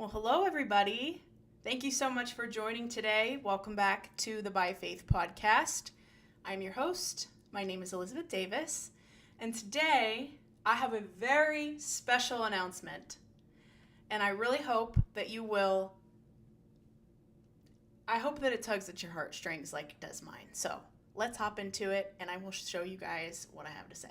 Well, hello, everybody. Thank you so much for joining today. Welcome back to the By Faith podcast. I'm your host. My name is Elizabeth Davis. And today I have a very special announcement. And I really hope that I hope that it tugs at your heartstrings like it does mine. So let's hop into it and I will show you guys what I have to say.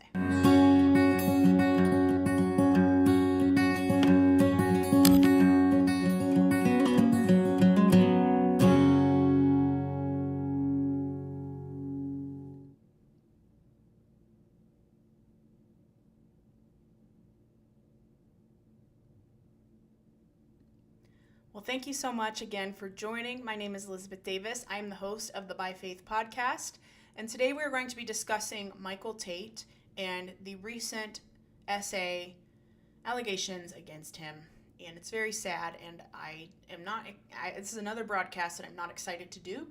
Well, thank you so much again for joining. My name is Elizabeth Davis. I am the host of the By Faith podcast, and today we're going to be discussing Michael Tait and the recent essay allegations against him. And it's very sad, and this is another broadcast that I'm not excited to do.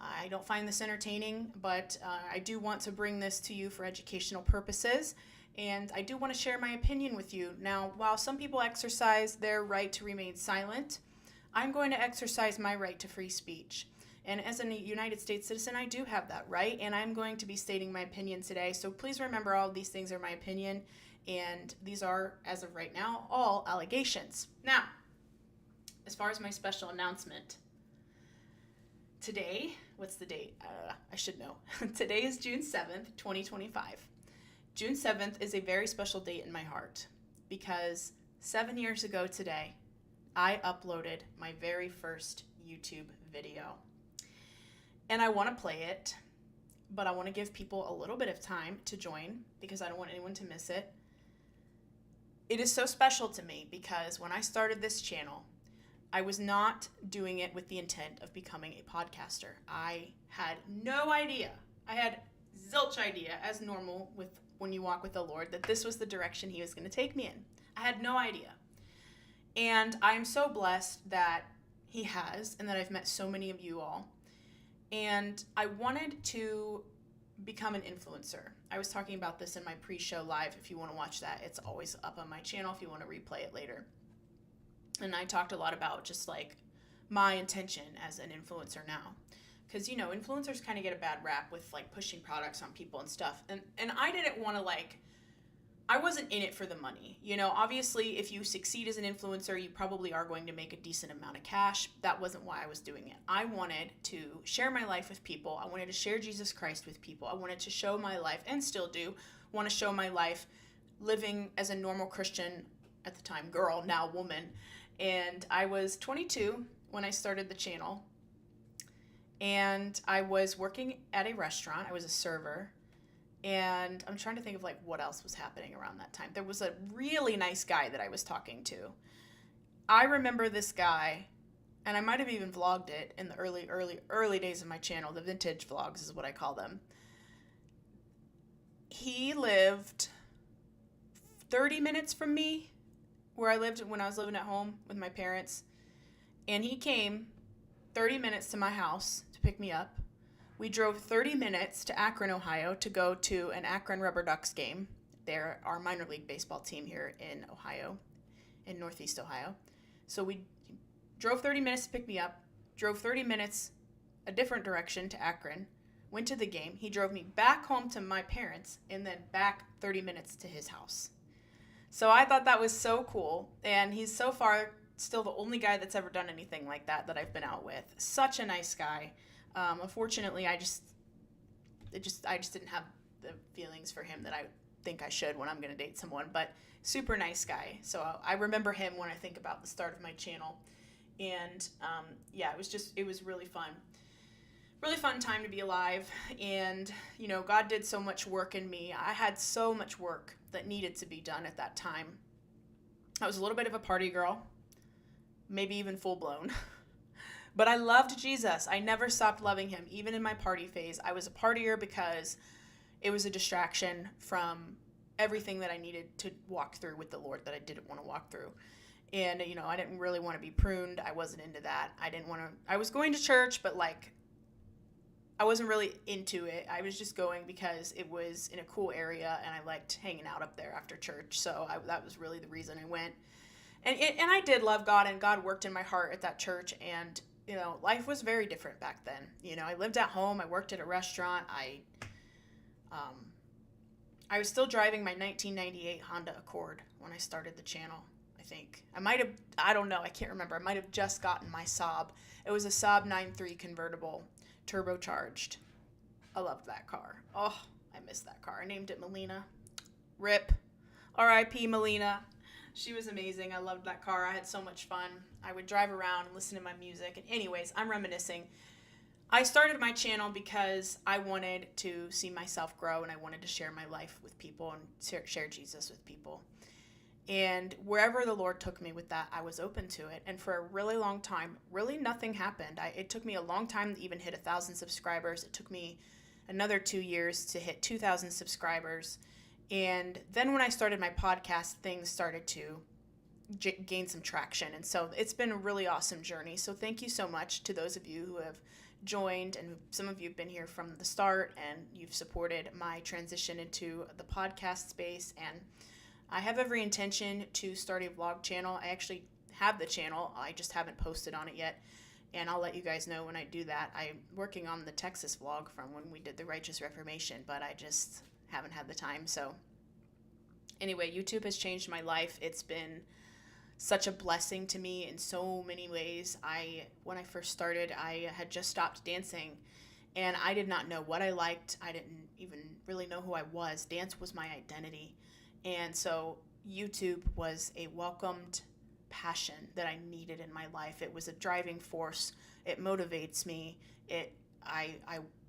I don't find this entertaining, but I do want to bring this to you for educational purposes. And I do want to share my opinion with you. Now, while some people exercise their right to remain silent, I'm going to exercise my right to free speech. And as a United States citizen, I do have that right, and I'm going to be stating my opinion today. So please remember, all of these things are my opinion, and these are, as of right now, all allegations. Now, as far as my special announcement, today, what's the date? I should know. Today is June 7th, 2025. June 7th is a very special date in my heart because 7 years ago today, I uploaded my very first YouTube video. And I want to play it, but I want to give people a little bit of time to join because I don't want anyone to miss it. It is so special to me because when I started this channel, I was not doing it with the intent of becoming a podcaster. I had no idea. I had zilch idea, as normal when you walk with the Lord, that this was the direction he was going to take me in. I had no idea. And I'm so blessed that he has, and that I've met so many of you all. And I wanted to become an influencer. I was talking about this in my pre-show live. If you want to watch that, it's always up on my channel if you want to replay it later. And I talked a lot about just like my intention as an influencer now. Because, you know, influencers kind of get a bad rap with like pushing products on people and stuff. And I didn't want to I wasn't in it for the money. You know, obviously, if you succeed as an influencer, you probably are going to make a decent amount of cash. That wasn't why I was doing it. I wanted to share my life with people. I wanted to share Jesus Christ with people. I wanted to show my life, and still do, want to show my life living as a normal Christian, at the time, girl, now woman. And I was 22 when I started the channel. And I was working at a restaurant. I was a server. And I'm trying to think of what else was happening around that time. There was a really nice guy that I was talking to. I remember this guy, and I might have even vlogged it in the early days of my channel. The vintage vlogs is what I call them. He lived 30 minutes from me, where I lived when I was living at home with my parents. And he came 30 minutes to my house to pick me up. We drove 30 minutes to Akron, Ohio to go to an Akron Rubber Ducks game. They're our minor league baseball team here in Ohio, in Northeast Ohio. So we drove 30 minutes to pick me up, drove 30 minutes a different direction to Akron, went to the game. He drove me back home to my parents and then back 30 minutes to his house. So I thought that was so cool. And he's so far still the only guy that's ever done anything like that I've been out with. Such a nice guy. Unfortunately, I just didn't have the feelings for him that I think I should when I'm going to date someone, but super nice guy. So I remember him when I think about the start of my channel. And it was really fun. Really fun time to be alive. And, you know, God did so much work in me. I had so much work that needed to be done at that time. I was a little bit of a party girl, maybe even full blown. But I loved Jesus. I never stopped loving him. Even in my party phase, I was a partier because it was a distraction from everything that I needed to walk through with the Lord that I didn't want to walk through. And, you know, I didn't really want to be pruned. I wasn't into that. I was going to church, but I wasn't really into it. I was just going because it was in a cool area and I liked hanging out up there after church. So that was really the reason I went. And I did love God, and God worked in my heart at that church, and life was very different back then. I lived at home, I worked at a restaurant, I was still driving my 1998 Honda Accord when I started the channel, I think. I don't know, I can't remember. I might have just gotten my Saab. It was a Saab 9.3 convertible, turbocharged. I loved that car. Oh, I miss that car. I named it Melina. RIP. R.I.P. Melina. She was amazing. I loved that car. I had so much fun. I would drive around and listen to my music. And anyways, I'm reminiscing. I started my channel because I wanted to see myself grow, and I wanted to share my life with people and share Jesus with people. And wherever the Lord took me with that, I was open to it. And for a really long time, really nothing happened. It took me a long time to even hit 1,000 subscribers. It took me another 2 years to hit 2,000 subscribers. And then when I started my podcast, things started to gain some traction. And so it's been a really awesome journey. So thank you so much to those of you who have joined, and some of you have been here from the start, and you've supported my transition into the podcast space. And I have every intention to start a vlog channel. I actually have the channel. I just haven't posted on it yet. And I'll let you guys know when I do that. I'm working on the Texas vlog from when we did the Righteous Reformation, but I just haven't had the time. So anyway, YouTube has changed my life. It's been such a blessing to me in so many ways. When I first started, I had just stopped dancing, and I did not know what I liked. I didn't even really know who I was. Dance was my identity. And so YouTube was a welcomed passion that I needed in my life. It was a driving force. It motivates me.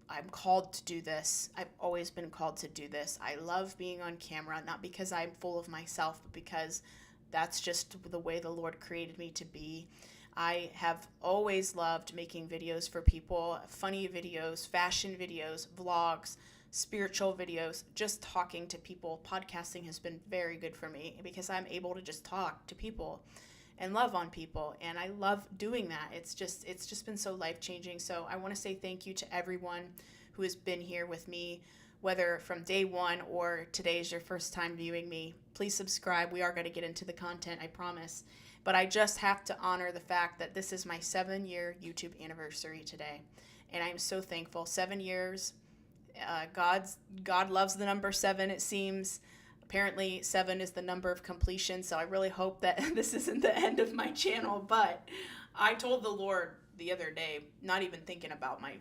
I'm called to do this. I've always been called to do this. I love being on camera, not because I'm full of myself, but because that's just the way the Lord created me to be. I have always loved making videos for people, funny videos, fashion videos, vlogs, spiritual videos, just talking to people. Podcasting has been very good for me because I'm able to just talk to people and love on people, and I love doing that. It's just been so life-changing. So I want to say thank you to everyone who has been here with me, whether from day one or today is your first time viewing me. Please subscribe. We are going to get into the content, I promise. But I just have to honor the fact that this is my 7-year YouTube anniversary today, and I'm so thankful. 7 years. God loves the number 7, it seems. Apparently 7 is the number of completion, so I really hope that this isn't the end of my channel. But I told the Lord the other day, not even thinking about my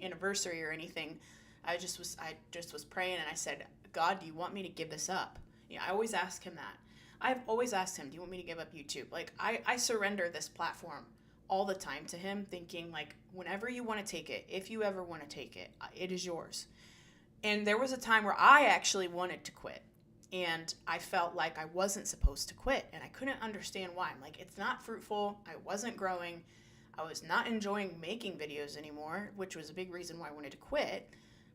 anniversary or anything, I just was praying, and I said, God, do you want me to give this up? I always ask him that. I've always asked him, do you want me to give up YouTube? Like, I surrender this platform all the time to him, thinking, like, whenever you want to take it, if you ever want to take it, it is yours. And there was a time where I actually wanted to quit, and I felt like I wasn't supposed to quit, and I couldn't understand why. I'm like, it's not fruitful. I wasn't growing. I was not enjoying making videos anymore, which was a big reason why I wanted to quit.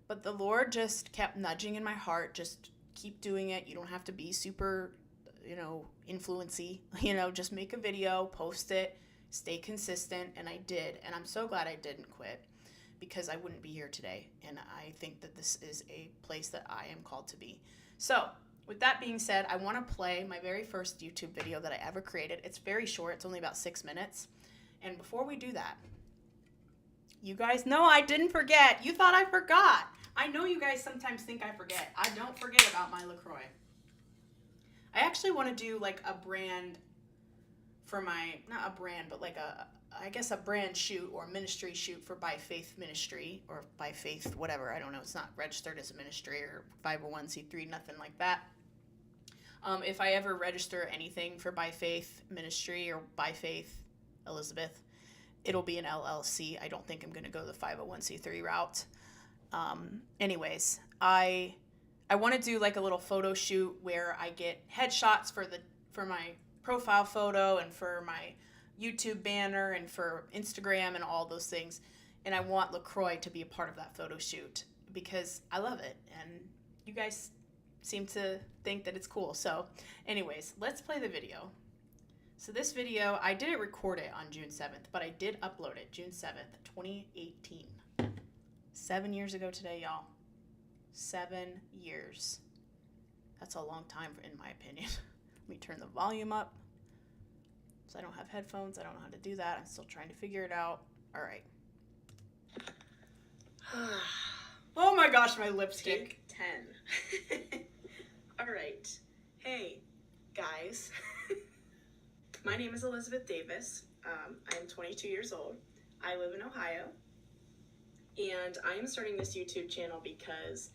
But the Lord just kept nudging in my heart, just keep doing it. You don't have to be super, influency, just make a video, post it, stay consistent. And I did. And I'm so glad I didn't quit, because I wouldn't be here today. And I think that this is a place that I am called to be. So with that being said, I want to play my very first YouTube video that I ever created. It's very short. It's only about 6 minutes. And before we do that, you guys know I didn't forget. You thought I forgot. I know you guys sometimes think I forget. I don't forget about my LaCroix. I actually want to do like a brand for not a brand, but like a brand shoot or ministry shoot for By Faith Ministry, or By Faith whatever. I don't know. It's not registered as a ministry or 501c3, nothing like that. If I ever register anything for By Faith Ministry or By Faith Elizabeth, it'll be an LLC. I don't think I'm going to go the 501c3 route. Anyways, I want to do like a little photo shoot where I get headshots for my profile photo and for my YouTube banner and for Instagram and all those things. And I want LaCroix to be a part of that photo shoot because I love it. And you guys seem to think that it's cool. So anyways, let's play the video. So this video, I didn't record it on June 7th, but I did upload it June 7th, 2018. 7 years ago today, y'all. 7 years. That's a long time, in my opinion. Let me turn the volume up. So I don't have headphones. I don't know how to do that. I'm still trying to figure it out. All right. Oh my gosh, my lipstick. Take 10. All right. Hey, guys. My name is Elizabeth Davis. I'm 22 years old. I live in Ohio. And I am starting this YouTube channel because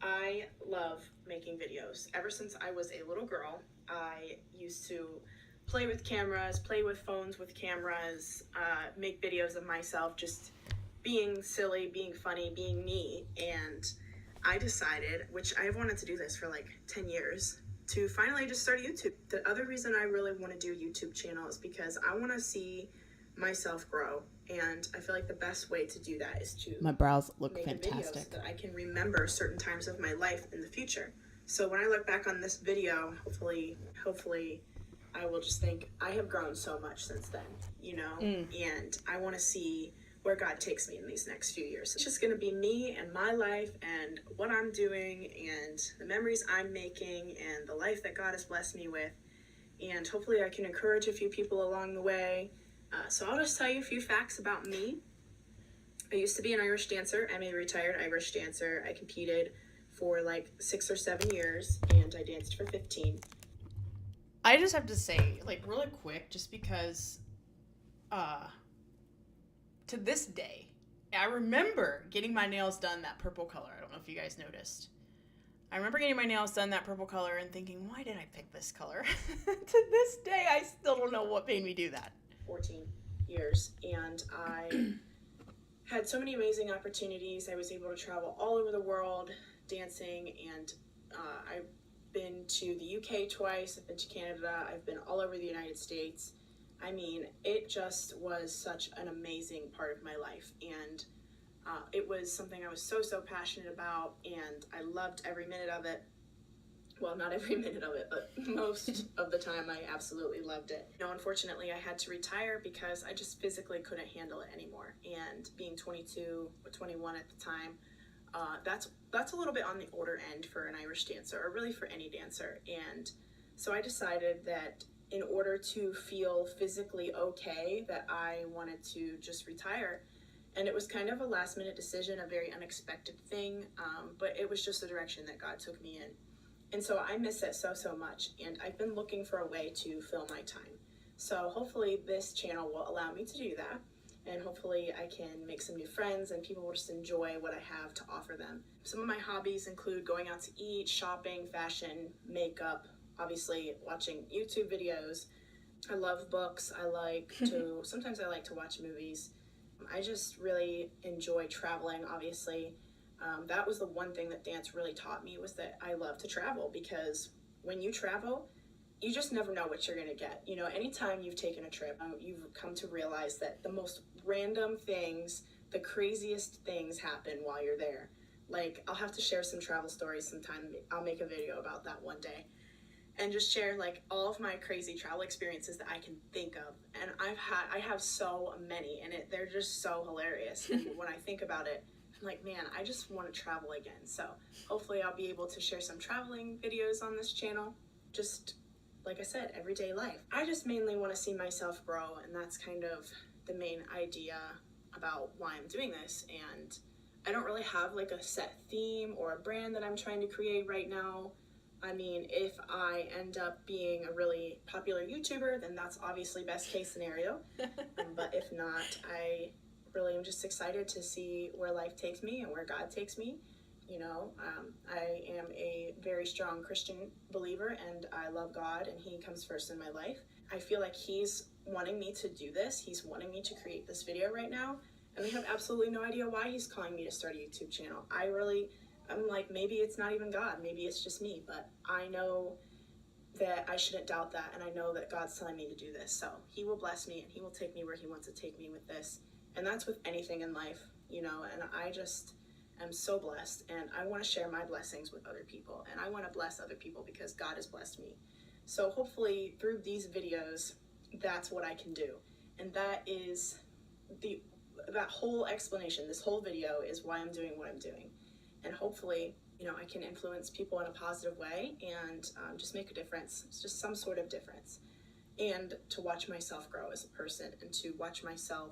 I love making videos. Ever since I was a little girl, I used to play with cameras, play with phones with cameras, make videos of myself just being silly, being funny, being me. And I decided, which I've wanted to do this for like 10 years, to finally just start YouTube. The other reason I really want to do a YouTube channel is because I want to see myself grow. And I feel like the best way to do that is to My brows look make fantastic. a video so that I can remember certain times of my life in the future. So when I look back on this video, hopefully I will just think I have grown so much since then, you know? And I want to see where God takes me in these next few years. It's just going to be me and my life and what I'm doing and the memories I'm making and the life that God has blessed me with. And hopefully I can encourage a few people along the way. So I'll just tell you a few facts about me. I used to be an Irish dancer. I'm a retired Irish dancer. I competed for like 6 or 7 years and I danced for 15. I just have to say, like, really quick, just because to this day, I remember getting my nails done that purple color. I don't know if you guys noticed. I remember getting my nails done that purple color and thinking, why did I pick this color? To this day, I still don't know what made me do that. 14 years, and I had so many amazing opportunities. I was able to travel all over the world dancing, and I've been to the UK twice, I've been to Canada, I've been all over the United States. I mean, it just was such an amazing part of my life, and it was something I was so passionate about, and I loved every minute of it. Well, not every minute of it, but most of the time I absolutely loved it. You know, unfortunately, I had to retire because I just physically couldn't handle it anymore. And being 22 or 21 at the time, that's a little bit on the older end for an Irish dancer, or really for any dancer. And so I decided that in order to feel physically okay, that I wanted to just retire. And it was kind of a last minute decision, a very unexpected thing, but it was just the direction that God took me in. And so I miss it so much, and I've been looking for a way to fill my time. So hopefully this channel will allow me to do that, and hopefully I can make some new friends and people will just enjoy what I have to offer them. Some of my hobbies include going out to eat, shopping, fashion, makeup, obviously watching YouTube videos. I love books. Sometimes I like to watch movies. I just really enjoy traveling, obviously. That was the one thing that dance really taught me, was that I love to travel, because when you travel, you just never know what you're going to get. You know, anytime you've taken a trip, you've come to realize that the most random things, the craziest things happen while you're there. Like, I'll have to share some travel stories sometime. I'll make a video about that one day and just share like all of my crazy travel experiences that I can think of. And I have so many, and they're just so hilarious. And when I think about it, I'm like, man, I just want to travel again. So hopefully I'll be able to share some traveling videos on this channel. Just like I said, everyday life. I just mainly want to see myself grow, and that's kind of the main idea about why I'm doing this. And I don't really have like a set theme or a brand that I'm trying to create right now. I mean, if I end up being a really popular YouTuber, then that's obviously best case scenario. But if not, I really am just excited to see where life takes me and where God takes me. You know, I am a very strong Christian believer, and I love God, and He comes first in my life. I feel like He's wanting me to do this. He's wanting me to create this video right now, and I have absolutely no idea why He's calling me to start a YouTube channel. I'm like, maybe it's not even God, maybe it's just me, but I know that I shouldn't doubt that, and I know that God's telling me to do this. So He will bless me, and He will take me where He wants to take me with this. And that's with anything in life, you know, and I just am so blessed, and I want to share my blessings with other people, and I want to bless other people because God has blessed me. So hopefully through these videos, that's what I can do. And that is that whole explanation, this whole video is why I'm doing what I'm doing. And hopefully I can influence people in a positive way and just make a difference. It's just some sort of difference. And to watch myself grow as a person and to watch myself,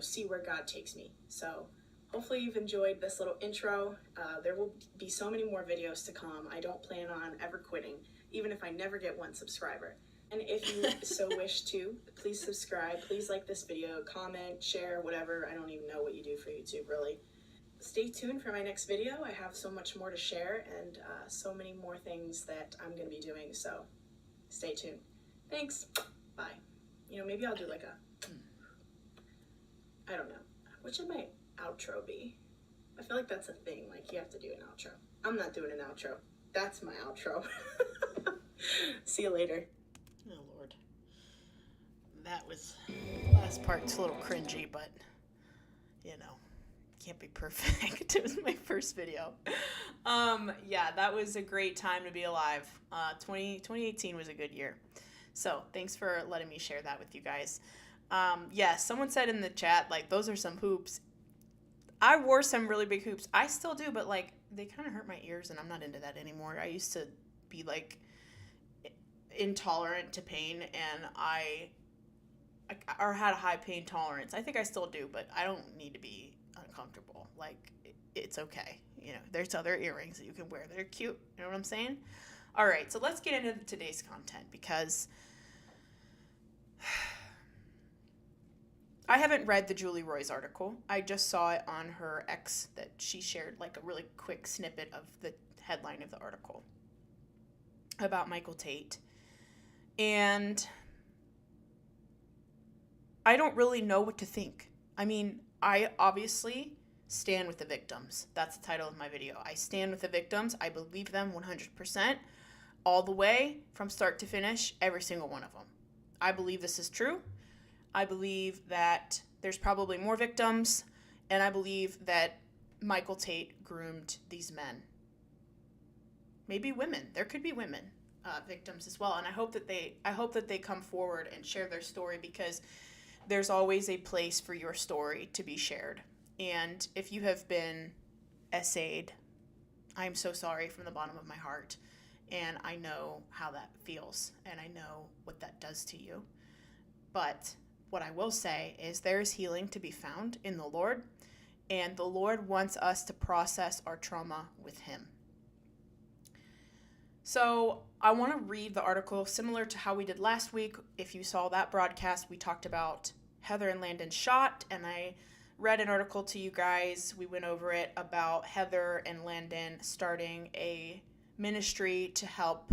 see where God takes me. So hopefully you've enjoyed this little intro. There will be so many more videos to come. I don't plan on ever quitting, even if I never get 1 subscriber. And if you so wish to, please subscribe. Please like this video, comment, share, whatever. I don't even know what you do for YouTube, really. Stay tuned for my next video. I have so much more to share and so many more things that I'm going to be doing. So stay tuned. Thanks. Bye. Maybe I'll do like I don't know. What should my outro be? I feel like that's a thing. Like, you have to do an outro. I'm not doing an outro. That's my outro. See you later. Oh, Lord. That was, the last part's a little cringy, but, can't be perfect. It was my first video. Yeah, that was a great time to be alive. 2018 was a good year. So thanks for letting me share that with you guys. Yes, someone said in the chat, like, those are some hoops. I wore some really big hoops. I still do, but, like, they kind of hurt my ears, and I'm not into that anymore. I used to be, like, intolerant to pain, and I had a high pain tolerance. I think I still do, but I don't need to be uncomfortable. Like, it's okay. There's other earrings that you can wear that are cute. You know what I'm saying? All right, so let's get into today's content, because I haven't read the Julie Roy's article. I just saw it on her X that she shared, like, a really quick snippet of the headline of the article about Michael Tait. And I don't really know what to think. I mean, I obviously stand with the victims. That's the title of my video. I stand with the victims. I believe them 100%, all the way from start to finish, every single one of them. I believe this is true. I believe that there's probably more victims, and I believe that Michael Tait groomed these men. Maybe women. There could be women victims as well, and I hope that they come forward and share their story, because there's always a place for your story to be shared. And if you have been essayed, I'm so sorry from the bottom of my heart, and I know how that feels, and I know what that does to you. But what I will say is there's healing to be found in the Lord, and the Lord wants us to process our trauma with Him. So I want to read the article similar to how we did last week. If you saw that broadcast, we talked about Heather and Landon shot, and I read an article to you guys. We went over it about Heather and Landon starting a ministry to help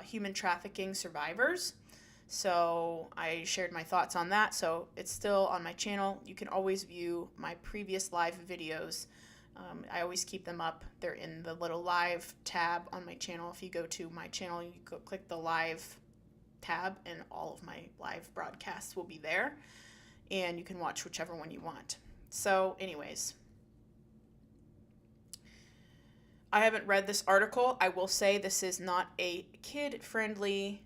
human trafficking survivors. So I shared my thoughts on that. So it's still on my channel. You can always view my previous live videos. I always keep them up. They're in the little live tab on my channel. If you go to my channel, you go click the live tab, and all of my live broadcasts will be there. And you can watch whichever one you want. So anyways, I haven't read this article. I will say this is not a kid-friendly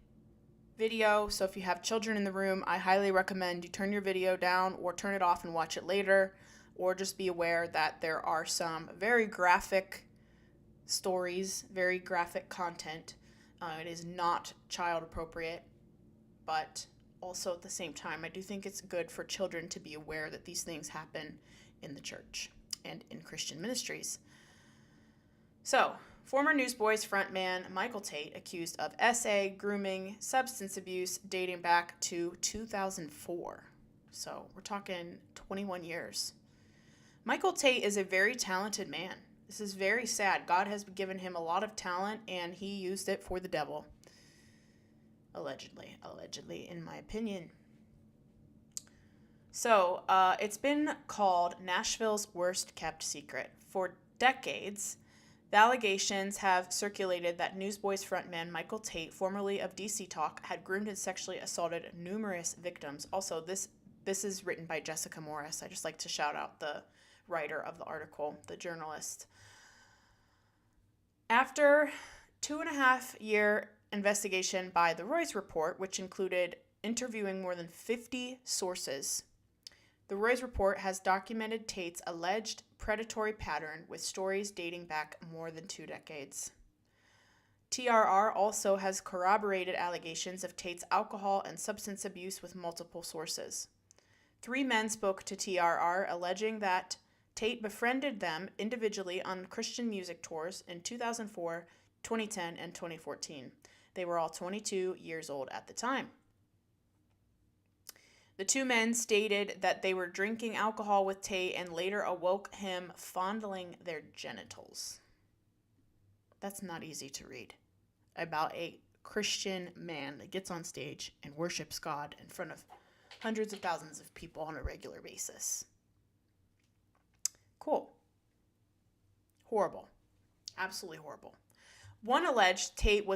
video, so if you have children in the room, I highly recommend you turn your video down or turn it off and watch it later, or just be aware that there are some very graphic stories, very graphic content. It is not child appropriate, but also at the same time, I do think it's good for children to be aware that these things happen in the church and in Christian ministries. So, former Newsboys frontman Michael Tait accused of SA, grooming, substance abuse dating back to 2004. So we're talking 21 years. Michael Tait is a very talented man. This is very sad. God has given him a lot of talent, and he used it for the devil. Allegedly, in my opinion. So, it's been called Nashville's worst kept secret. For decades, the allegations have circulated that Newsboys frontman Michael Tait, formerly of DC Talk, had groomed and sexually assaulted numerous victims. Also, this is written by Jessica Morris. I just like to shout out the writer of the article, the journalist. After 2.5-year investigation by the Roy's Report, which included interviewing more than 50 sources, the Roy's Report has documented Tait's alleged predatory pattern with stories dating back more than 2 decades. TRR also has corroborated allegations of Tait's alcohol and substance abuse with multiple sources. 3 men spoke to TRR alleging that Tait befriended them individually on Christian music tours in 2004, 2010, and 2014. They were all 22 years old at the time. The 2 men stated that they were drinking alcohol with Tait and later awoke him fondling their genitals. That's not easy to read about a Christian man that gets on stage and worships God in front of hundreds of thousands of people on a regular basis. Cool. Horrible. Absolutely horrible. One alleged Tait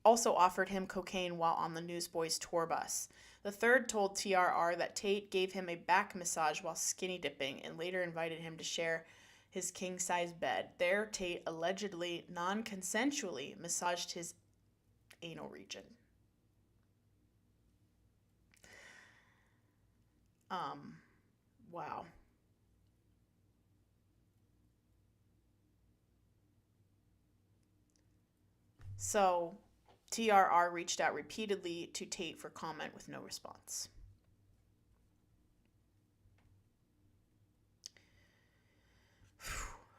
also offered him cocaine while on the Newsboys tour bus. The third told TRR that Tait gave him a back massage while skinny dipping and later invited him to share his king-size bed. There, Tait allegedly non-consensually massaged his anal region. Wow. So, TRR reached out repeatedly to Tait for comment with no response.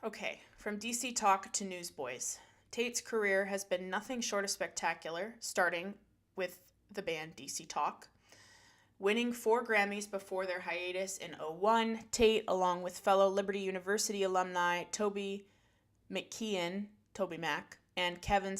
Okay, from DC Talk to Newsboys. Tait's career has been nothing short of spectacular, starting with the band DC Talk. Winning 4 Grammys before their hiatus in 2001, Tait, along with fellow Liberty University alumni Toby Mac, and Kevin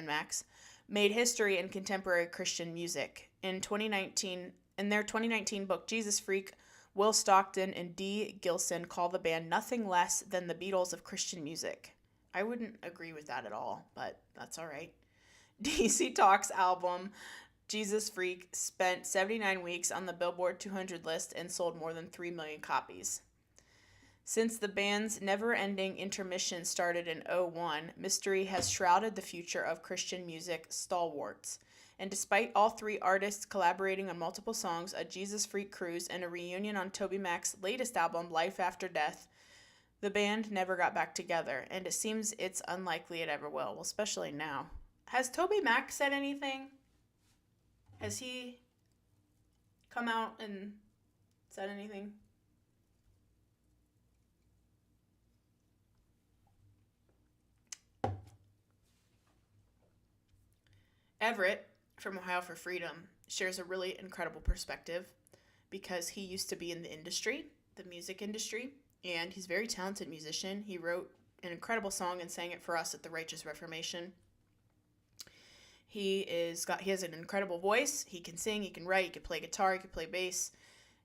Max, made history in contemporary Christian music. In their 2019 book, Jesus Freak, Will Stockton and Dee Gilson call the band nothing less than the Beatles of Christian music. I wouldn't agree with that at all, but that's all right. DC Talk's album, Jesus Freak, spent 79 weeks on the Billboard 200 list and sold more than 3 million copies. Since the band's never-ending intermission started in 2001, mystery has shrouded the future of Christian music stalwarts. And despite all 3 artists collaborating on multiple songs, a Jesus Freak cruise, and a reunion on Toby Mac's latest album, Life After Death, the band never got back together, and it seems it's unlikely it ever will, well, especially now. Has Toby Mac said anything? Has he come out and said anything? Everett from Ohio for Freedom shares a really incredible perspective because he used to be in the industry, the music industry, and he's a very talented musician. He wrote an incredible song and sang it for us at the Righteous Reformation. He has an incredible voice. He can sing, he can write, he can play guitar, he can play bass.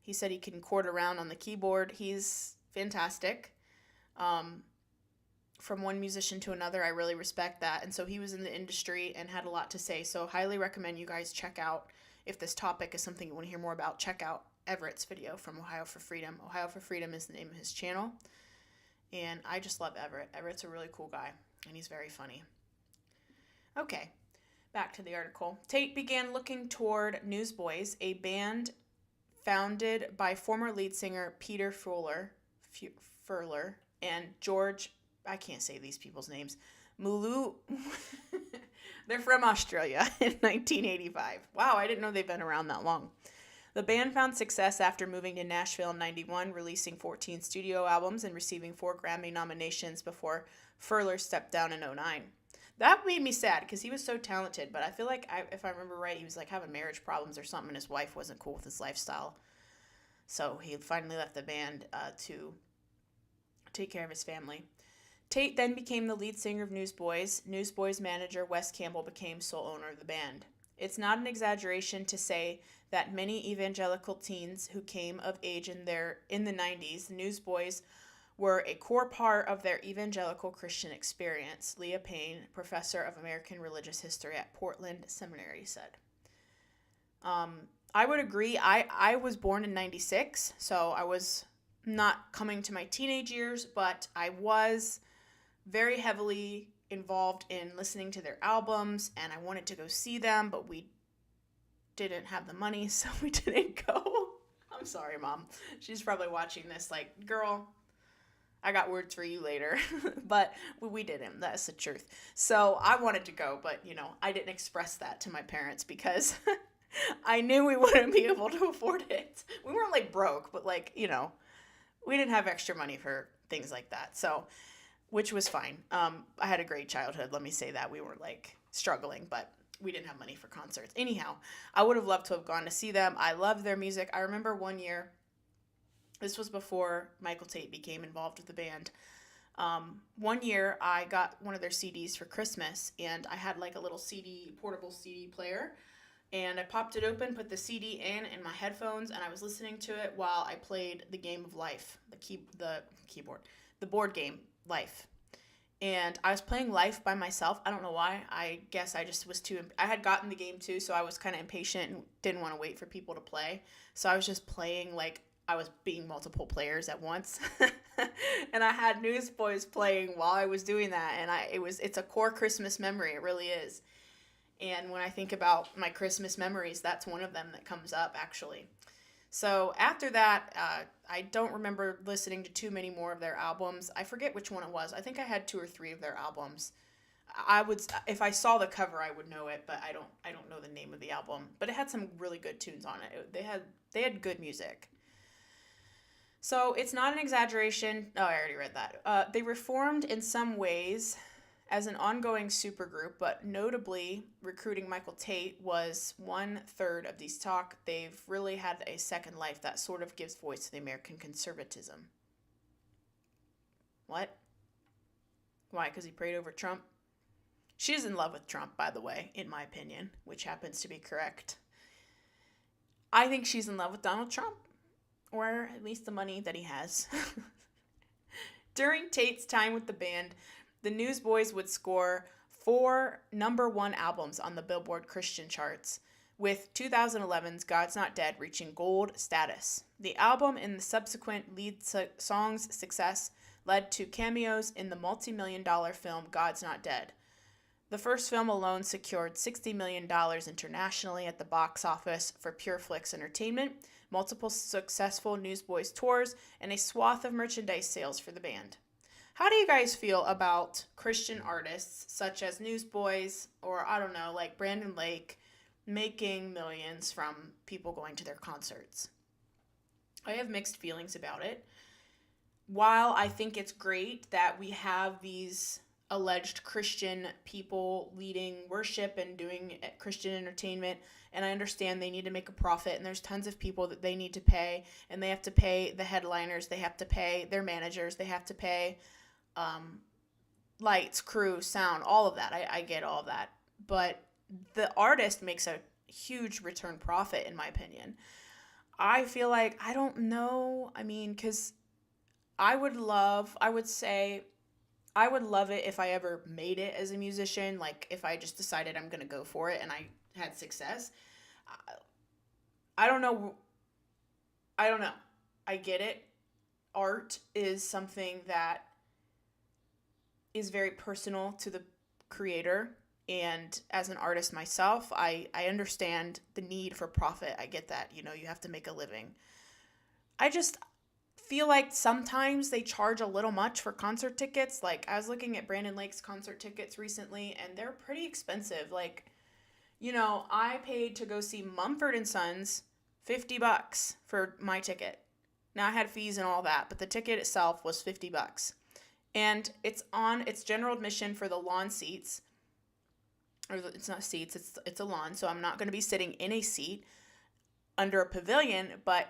He said he can chord around on the keyboard. He's fantastic. From one musician to another, I really respect that. And so he was in the industry and had a lot to say. So highly recommend you guys check out, if this topic is something you want to hear more about, check out Everett's video from Ohio for Freedom. Ohio for Freedom is the name of his channel. And I just love Everett. Everett's a really cool guy, and he's very funny. Okay, back to the article. Tait began looking toward Newsboys, a band founded by former lead singer Peter Furler and George, I can't say these people's names, Mulu. They're from Australia in 1985. Wow, I didn't know they've been around that long. The band found success after moving to Nashville in 91, releasing 14 studio albums and receiving 4 Grammy nominations before Furler stepped down in 2009. That made me sad because he was so talented, but I feel like, if I remember right, he was like having marriage problems or something, and his wife wasn't cool with his lifestyle. So he finally left the band to take care of his family. Tait then became the lead singer of Newsboys. Newsboys manager Wes Campbell became sole owner of the band. It's not an exaggeration to say that many evangelical teens who came of age in the 90s, Newsboys were a core part of their evangelical Christian experience, Leah Payne, professor of American Religious History at Portland Seminary, said. I would agree. I was born in 96, so I was not coming to my teenage years, but I was very heavily involved in listening to their albums, and I wanted to go see them, but we didn't have the money, so we didn't go. I'm sorry, Mom. She's probably watching this like, girl, I got words for you later. But we didn't. That's the truth. So I wanted to go, but, I didn't express that to my parents because I knew we wouldn't be able to afford it. We weren't, like, broke, but, like, we didn't have extra money for things like that. So, which was fine. I had a great childhood, let me say that. We were, like, struggling, but we didn't have money for concerts. Anyhow, I would have loved to have gone to see them. I loved their music. I remember one year, this was before Michael Tait became involved with the band. One year, I got one of their CDs for Christmas, and I had like a little portable CD player, and I popped it open, put the CD in my headphones, and I was listening to it while I played the game of Life, the board game Life. And I was playing Life by myself. I don't know why. I guess I just was I had gotten the game too, so I was kind of impatient and didn't want to wait for people to play. So I was just playing like I was being multiple players at once. And I had Newsboys playing while I was doing that, and it's a core Christmas memory. It really is. And when I think about my Christmas memories, that's one of them that comes up, actually. So after that, I don't remember listening to too many more of their albums. I forget which one it was. I think I had 2 or 3 of their albums. If I saw the cover, I would know it, but I don't know the name of the album. But it had some really good tunes on it. They had good music. So it's not an exaggeration. Oh, I already read that. They reformed in some ways as an ongoing supergroup, but notably recruiting Michael Tait was 1/3 of these talk. They've really had a second life that sort of gives voice to the American conservatism. What? Why? Because he prayed over Trump? She's in love with Trump, by the way, in my opinion, which happens to be correct. I think she's in love with Donald Trump, or at least the money that he has. During Tait's time with the band, the Newsboys would score 4 number 1 albums on the Billboard Christian charts, with 2011's God's Not Dead reaching gold status. The album and the subsequent lead song's success led to cameos in the multi-million-dollar film God's Not Dead. The first film alone secured $60 million internationally at the box office for Pure Flix Entertainment, multiple successful Newsboys tours, and a swath of merchandise sales for the band. How do you guys feel about Christian artists such as Newsboys or, I don't know, like Brandon Lake making millions from people going to their concerts? I have mixed feelings about it. While I think it's great that we have these alleged Christian people leading worship and doing Christian entertainment, and I understand they need to make a profit, and there's tons of people that they need to pay, and they have to pay the headliners, they have to pay their managers, they have to pay lights, crew, sound, all of that. I get all of that. But the artist makes a huge return profit, in my opinion. I feel like, I don't know, because I would love it if I ever made it as a musician, like if I just decided I'm going to go for it and I had success. I don't know. I get it. Art is something that is very personal to the creator. And as an artist myself, I understand the need for profit. I get that. You have to make a living. I just feel like sometimes they charge a little much for concert tickets. Like, I was looking at Brandon Lake's concert tickets recently, and they're pretty expensive. Like, I paid to go see Mumford & Sons $50 for my ticket. Now, I had fees and all that, but the ticket itself was $50. And it's general admission for the lawn seats. Or it's not seats, it's a lawn, so I'm not going to be sitting in a seat under a pavilion, but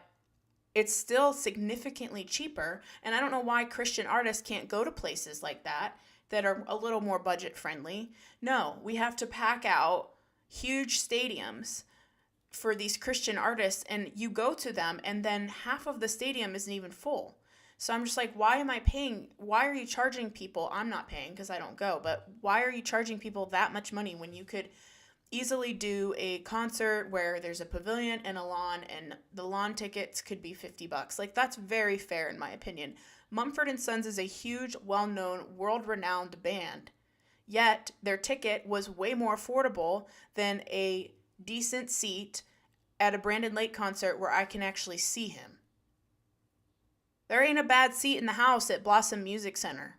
it's still significantly cheaper, and I don't know why Christian artists can't go to places like that are a little more budget friendly. No, we have to pack out huge stadiums for these Christian artists, and you go to them, and then half of the stadium isn't even full. So I'm just like, why am I paying? Why are you charging people? I'm not paying because I don't go, but why are you charging people that much money when you could easily do a concert where there's a pavilion and a lawn, and the lawn tickets could be $50? Like, that's very fair in my opinion. Mumford & Sons is a huge, well-known, world-renowned band, yet their ticket was way more affordable than a decent seat at a Brandon Lake concert where I can actually see him. There ain't a bad seat in the house at Blossom Music Center.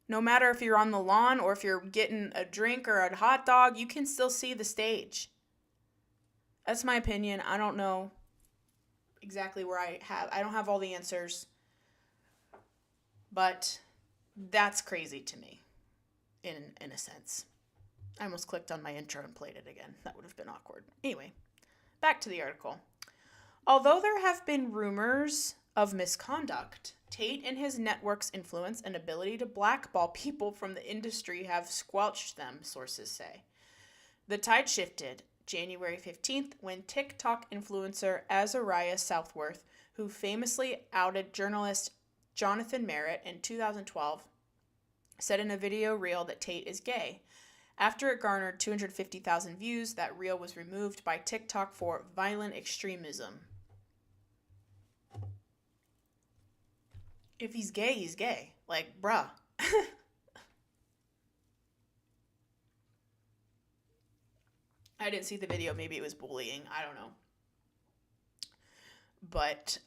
No matter if you're on the lawn or if you're getting a drink or a hot dog, you can still see the stage. That's my opinion. I don't know exactly where I don't have all the answers. But that's crazy to me, in a sense. I almost clicked on my intro and played it again. That would have been awkward. Anyway, back to the article. Although there have been rumors of misconduct, Tait and his network's influence and ability to blackball people from the industry have squelched them, sources say. The tide shifted January 15th when TikTok influencer Azariah Southworth, who famously outed journalist Jonathan Merritt in 2012, said in a video reel that Tait is gay. After it garnered 250,000 views, that reel was removed by TikTok for violent extremism. If he's gay, he's gay. Like, bruh. I didn't see the video. Maybe it was bullying. I don't know. But,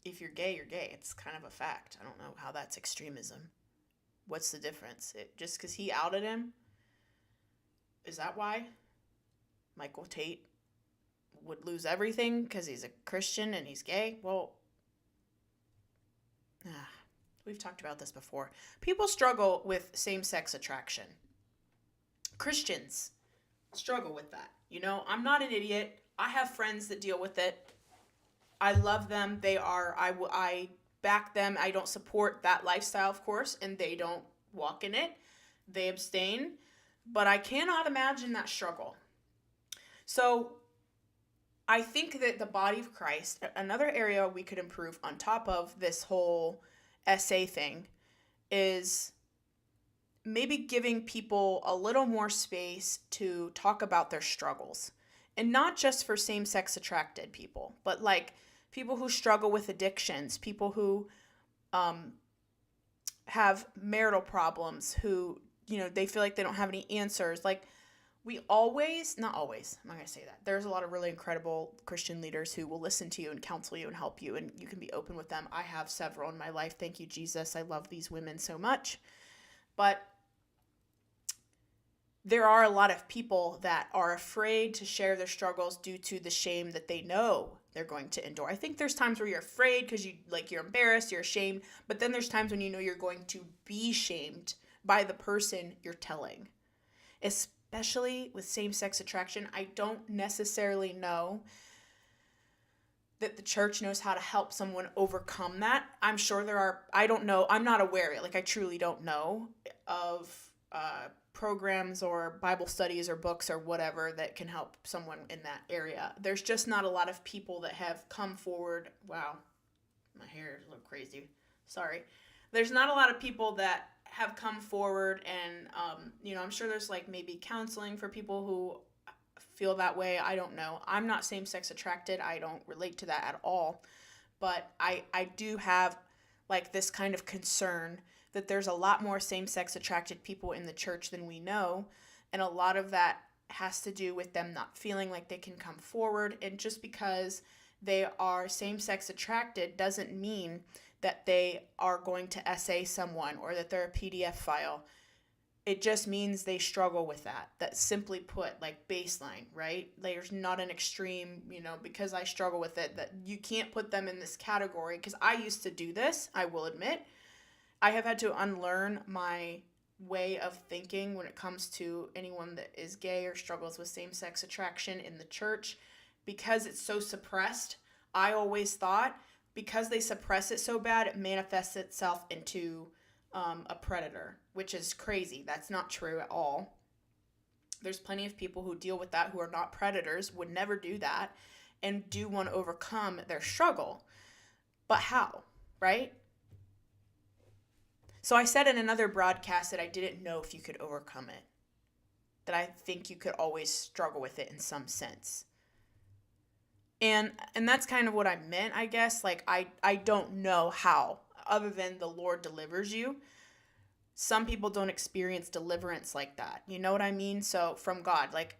if you're gay, you're gay. It's kind of a fact. I don't know how that's extremism. What's the difference? Just because he outed him? Is that why Michael Tait would lose everything because he's a Christian and he's gay? Well, we've talked about this before. People struggle with same-sex attraction. Christians struggle with that. You know, I'm not an idiot. I have friends that deal with it. I love them. I back them. I don't support that lifestyle, of course, and they don't walk in it. They abstain. But I cannot imagine that struggle. So I think that the body of Christ, another area we could improve on top of this whole essay thing, is maybe giving people a little more space to talk about their struggles. And not just for same-sex attracted people, but like people who struggle with addictions, people who have marital problems, who, they feel like they don't have any answers. Like, we always, not always, I'm not going to say that. There's a lot of really incredible Christian leaders who will listen to you and counsel you and help you, and you can be open with them. I have several in my life. Thank you, Jesus. I love these women so much. But there are a lot of people that are afraid to share their struggles due to the shame that they know they're going to endure. I think there's times where you're afraid because you're embarrassed, you're ashamed, but then there's times when you know you're going to be shamed by the person you're telling. Especially with same-sex attraction, I don't necessarily know that the church knows how to help someone overcome that. I'm sure there are, I don't know, I'm not aware, I truly don't know of programs or Bible studies or books or whatever that can help someone in that area. There's just not a lot of people that have come forward. Wow, my hair is a little crazy. Sorry. There's not a lot of people that have come forward and, I'm sure there's maybe counseling for people who feel that way. I don't know. I'm not same-sex attracted. I don't relate to that at all. But I do have this kind of concern that there's a lot more same-sex attracted people in the church than we know. And a lot of that has to do with them not feeling like they can come forward. And just because they are same-sex attracted doesn't mean that they are going to essay someone or that they're a PDF file. It just means they struggle with that. That's simply put, baseline, right? There's not an extreme, because I struggle with it, that you can't put them in this category. Because I used to do this, I will admit. I have had to unlearn my way of thinking when it comes to anyone that is gay or struggles with same-sex attraction in the church. Because it's so suppressed, I always thought because they suppress it so bad, it manifests itself into a predator, which is crazy. That's not true at all. There's plenty of people who deal with that who are not predators, would never do that, and do want to overcome their struggle. But how, right? So I said in another broadcast that I didn't know if you could overcome it. That I think you could always struggle with it in some sense. And that's kind of what I meant, I guess. I don't know how, other than the Lord delivers you. some people don't experience deliverance like that. You know what I mean? So from God, like,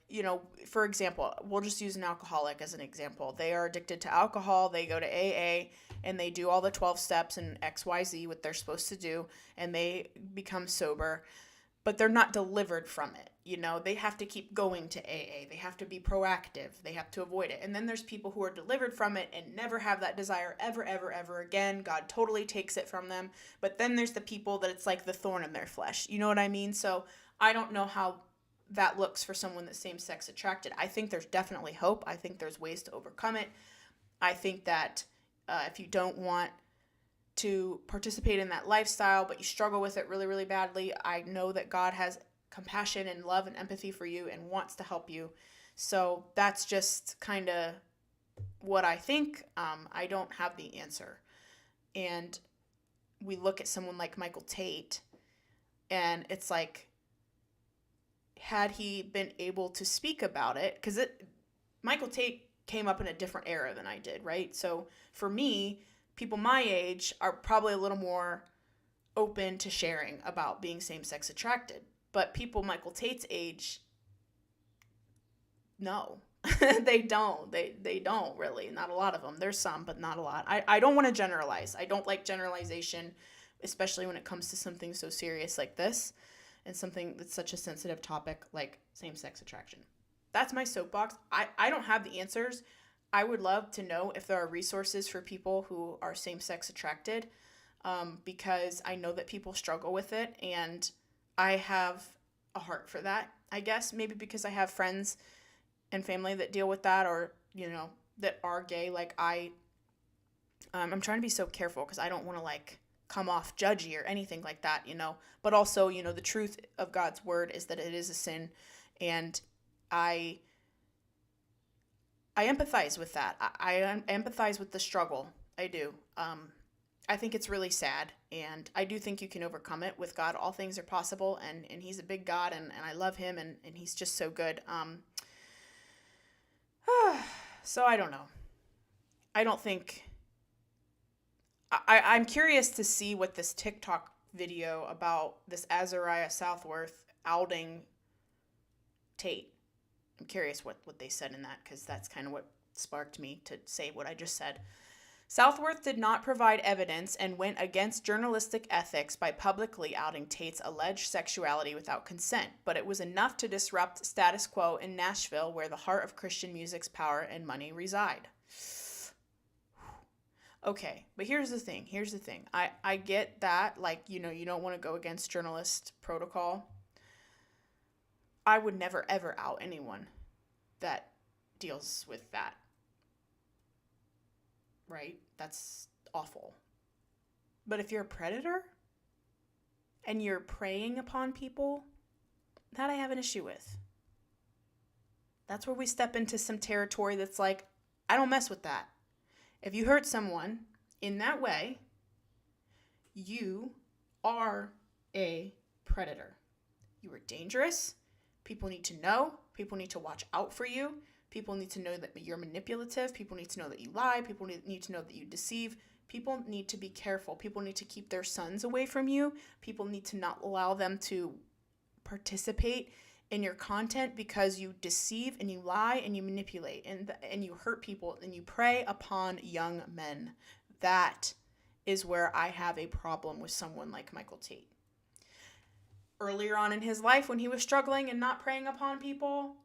for example, we'll just use an alcoholic as an example. They are addicted to alcohol. They go to AA and they do all the 12 steps and XYZ, what they're supposed to do, and they become sober, but they're not delivered from it. They have to keep going to AA. They have to be proactive. They have to avoid it. And then there's people who are delivered from it and never have that desire ever, ever, ever again. God totally takes it from them. But then there's the people that it's like the thorn in their flesh. You know what I mean? So I don't know how that looks for someone that's same-sex attracted. I think there's definitely hope. I think there's ways to overcome it. I think that if you don't want to participate in that lifestyle, but you struggle with it really, really badly, I know that God has compassion and love and empathy for you and wants to help you. So that's just kind of what I think. I don't have the answer. And we look at someone like Michael Tait, and it's like, had he been able to speak about it, because Michael Tait came up in a different era than I did, right? So for me, people my age are probably a little more open to sharing about being same-sex attracted. But people Michael Tait's age, no, they don't. They don't really. Not a lot of them. There's some, but not a lot. I don't want to generalize. I don't like generalization, especially when it comes to something so serious like this and something that's such a sensitive topic like same-sex attraction. That's my soapbox. I don't have the answers. I would love to know if there are resources for people who are same-sex attracted, because I know that people struggle with it, and I have a heart for that, I guess. Maybe because I have friends and family that deal with that, or, that are gay. Like I'm trying to be so careful because I don't want to like come off judgy or anything like that, But also, the truth of God's word is that it is a sin, and I empathize with that. I empathize with the struggle. I do. I think it's really sad, and I do think you can overcome it. With God, all things are possible, and he's a big God, and I love him, and he's just so good. So I don't know. I don't think... I'm curious to see what this TikTok video about this Azariah Southworth outing Tate. I'm curious what they said in that, because that's kind of what sparked me to say what I just said. Southworth did not provide evidence and went against journalistic ethics by publicly outing Tate's alleged sexuality without consent, but it was enough to disrupt status quo in Nashville, where the heart of Christian music's power and money reside. Okay, but here's the thing. I get that, like, you don't want to go against journalist protocol. I would never, ever out anyone that deals with that. Right? That's awful. But if you're a predator and you're preying upon people, that I have an issue with. That's where we step into some territory that's like, I don't mess with that. If you hurt someone in that way, you are a predator. You are dangerous. People need to know. People need to watch out for you. People need to know that you're manipulative. People need to know that you lie. People need to know that you deceive. People need to be careful. People need to keep their sons away from you. People need to not allow them to participate in your content, because you deceive and you lie and you manipulate and you hurt people and you prey upon young men. That is where I have a problem with someone like Michael Tait. Earlier on in his life, when he was struggling and not preying upon people,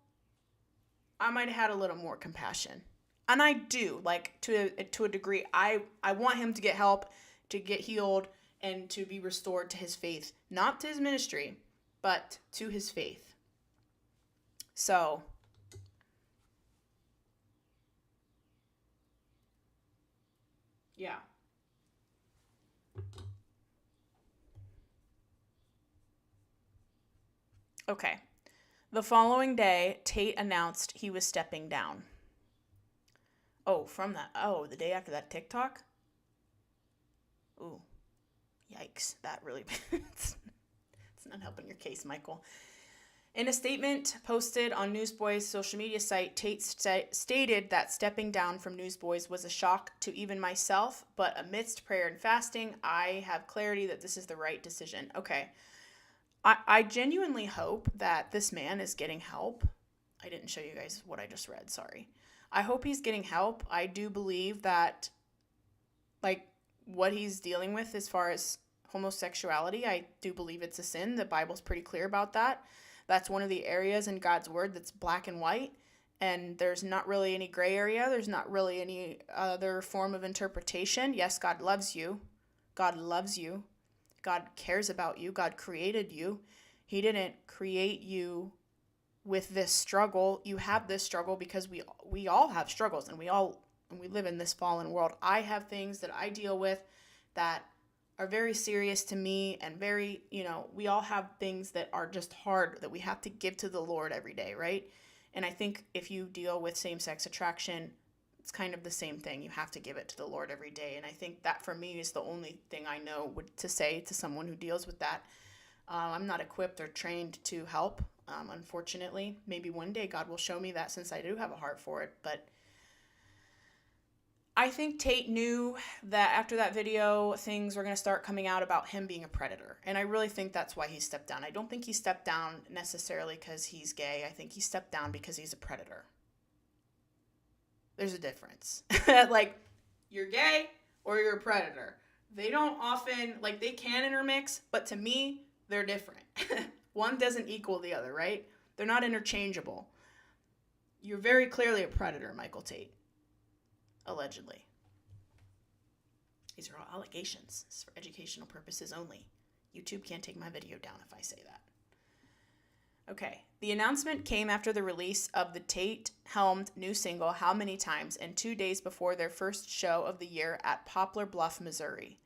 I might have had a little more compassion. And I do, like, to a degree. I want him to get help, to get healed, and to be restored to his faith. Not to his ministry, but to his faith. So, yeah. Okay. The following day, Tate announced he was stepping down. Oh, the day after that TikTok? Ooh, yikes. That really, it's not helping your case, Michael. In a statement posted on Newsboys' social media site, Tate stated that stepping down from Newsboys was a shock to even myself, but amidst prayer and fasting, I have clarity that this is the right decision. Okay, I genuinely hope that this man is getting help. I didn't show you guys what I just read, sorry. I hope he's getting help. I do believe that, like, what he's dealing with as far as homosexuality, I do believe it's a sin. The Bible's pretty clear about that. That's one of the areas in God's word that's black and white, and there's not really any gray area. There's not really any other form of interpretation. Yes, God loves you. God loves you. God cares about you. God created you. He didn't create you with this struggle. You have this struggle because we all have struggles, and we live in this fallen world. I have things that I deal with that are very serious to me, and very, we all have things that are just hard that we have to give to the Lord every day, right? And I think if you deal with same-sex attraction, it's kind of the same thing. You have to give it to the Lord every day. And I think that for me is the only thing I know to say to someone who deals with that. I'm not equipped or trained to help, unfortunately. Maybe one day God will show me that, since I do have a heart for it. But I think Tait knew that after that video, things were going to start coming out about him being a predator. And I really think that's why he stepped down. I don't think he stepped down necessarily because he's gay. I think he stepped down because he's a predator. There's a difference. Like, you're gay or you're a predator. They don't often, like, they can intermix, but to me, they're different. One doesn't equal the other, right? They're not interchangeable. You're very clearly a predator, Michael Tait. Allegedly. These are all allegations. It's for educational purposes only. YouTube can't take my video down if I say that. Okay. The announcement came after the release of the Tait-helmed new single, How Many Times, and 2 days before their first show of the year at Poplar Bluff, Missouri.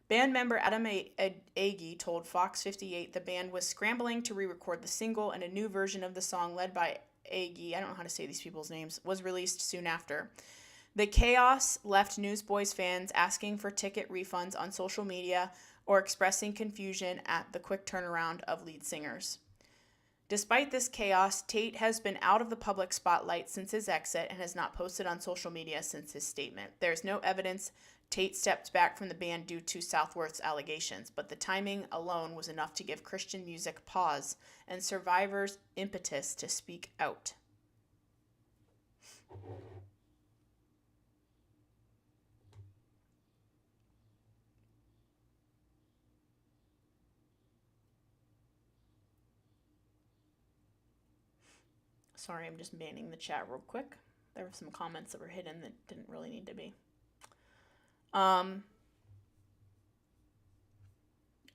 Band member Adam Agee told Fox 58 the band was scrambling to re-record the single, and a new version of the song led by Agee, I don't know how to say these people's names, was released soon after. The chaos left Newsboys fans asking for ticket refunds on social media or expressing confusion at the quick turnaround of lead singers. Despite this chaos, Tait has been out of the public spotlight since his exit and has not posted on social media since his statement. There's no evidence Tait stepped back from the band due to Southworth's allegations, but the timing alone was enough to give Christian music pause and survivors impetus to speak out. Sorry, I'm just manning the chat real quick. There were some comments that were hidden that didn't really need to be.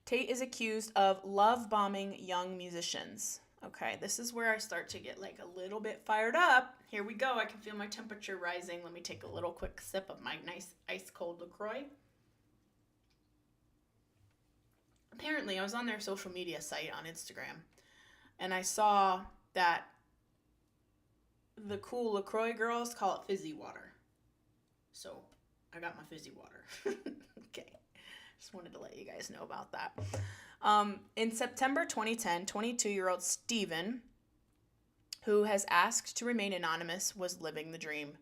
Tait is accused of love bombing young musicians. Okay, this is where I start to get like a little bit fired up. Here we go. I can feel my temperature rising. Let me take a little quick sip of my nice ice cold LaCroix. Apparently, I was on their social media site on Instagram, and I saw that the cool LaCroix girls call it fizzy water. So I got my fizzy water. Okay. Just wanted to let you guys know about that. In September 2010, 22-year-old Steven, who has asked to remain anonymous, was living the dream.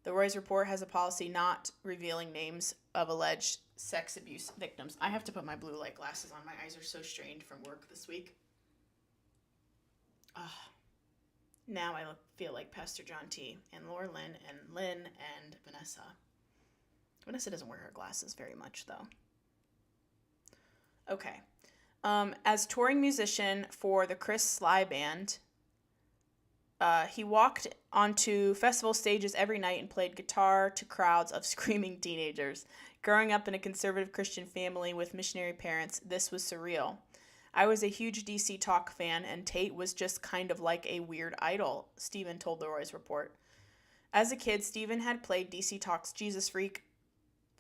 The Roy's report has a policy not revealing names of alleged sex abuse victims. I have to put my blue light glasses on. My eyes are so strained from work this week. Now I feel like Pastor John T. and Laura Lynn and Lynn and Vanessa. Vanessa doesn't wear her glasses very much, though. Okay. As touring musician for the Chris Sly Band, he walked onto festival stages every night and played guitar to crowds of screaming teenagers. Growing up in a conservative Christian family with missionary parents, this was surreal. I was a huge DC Talk fan, and Tait was just kind of like a weird idol, Steven told the Roy's report. As a kid, Steven had played DC Talk's Jesus Freak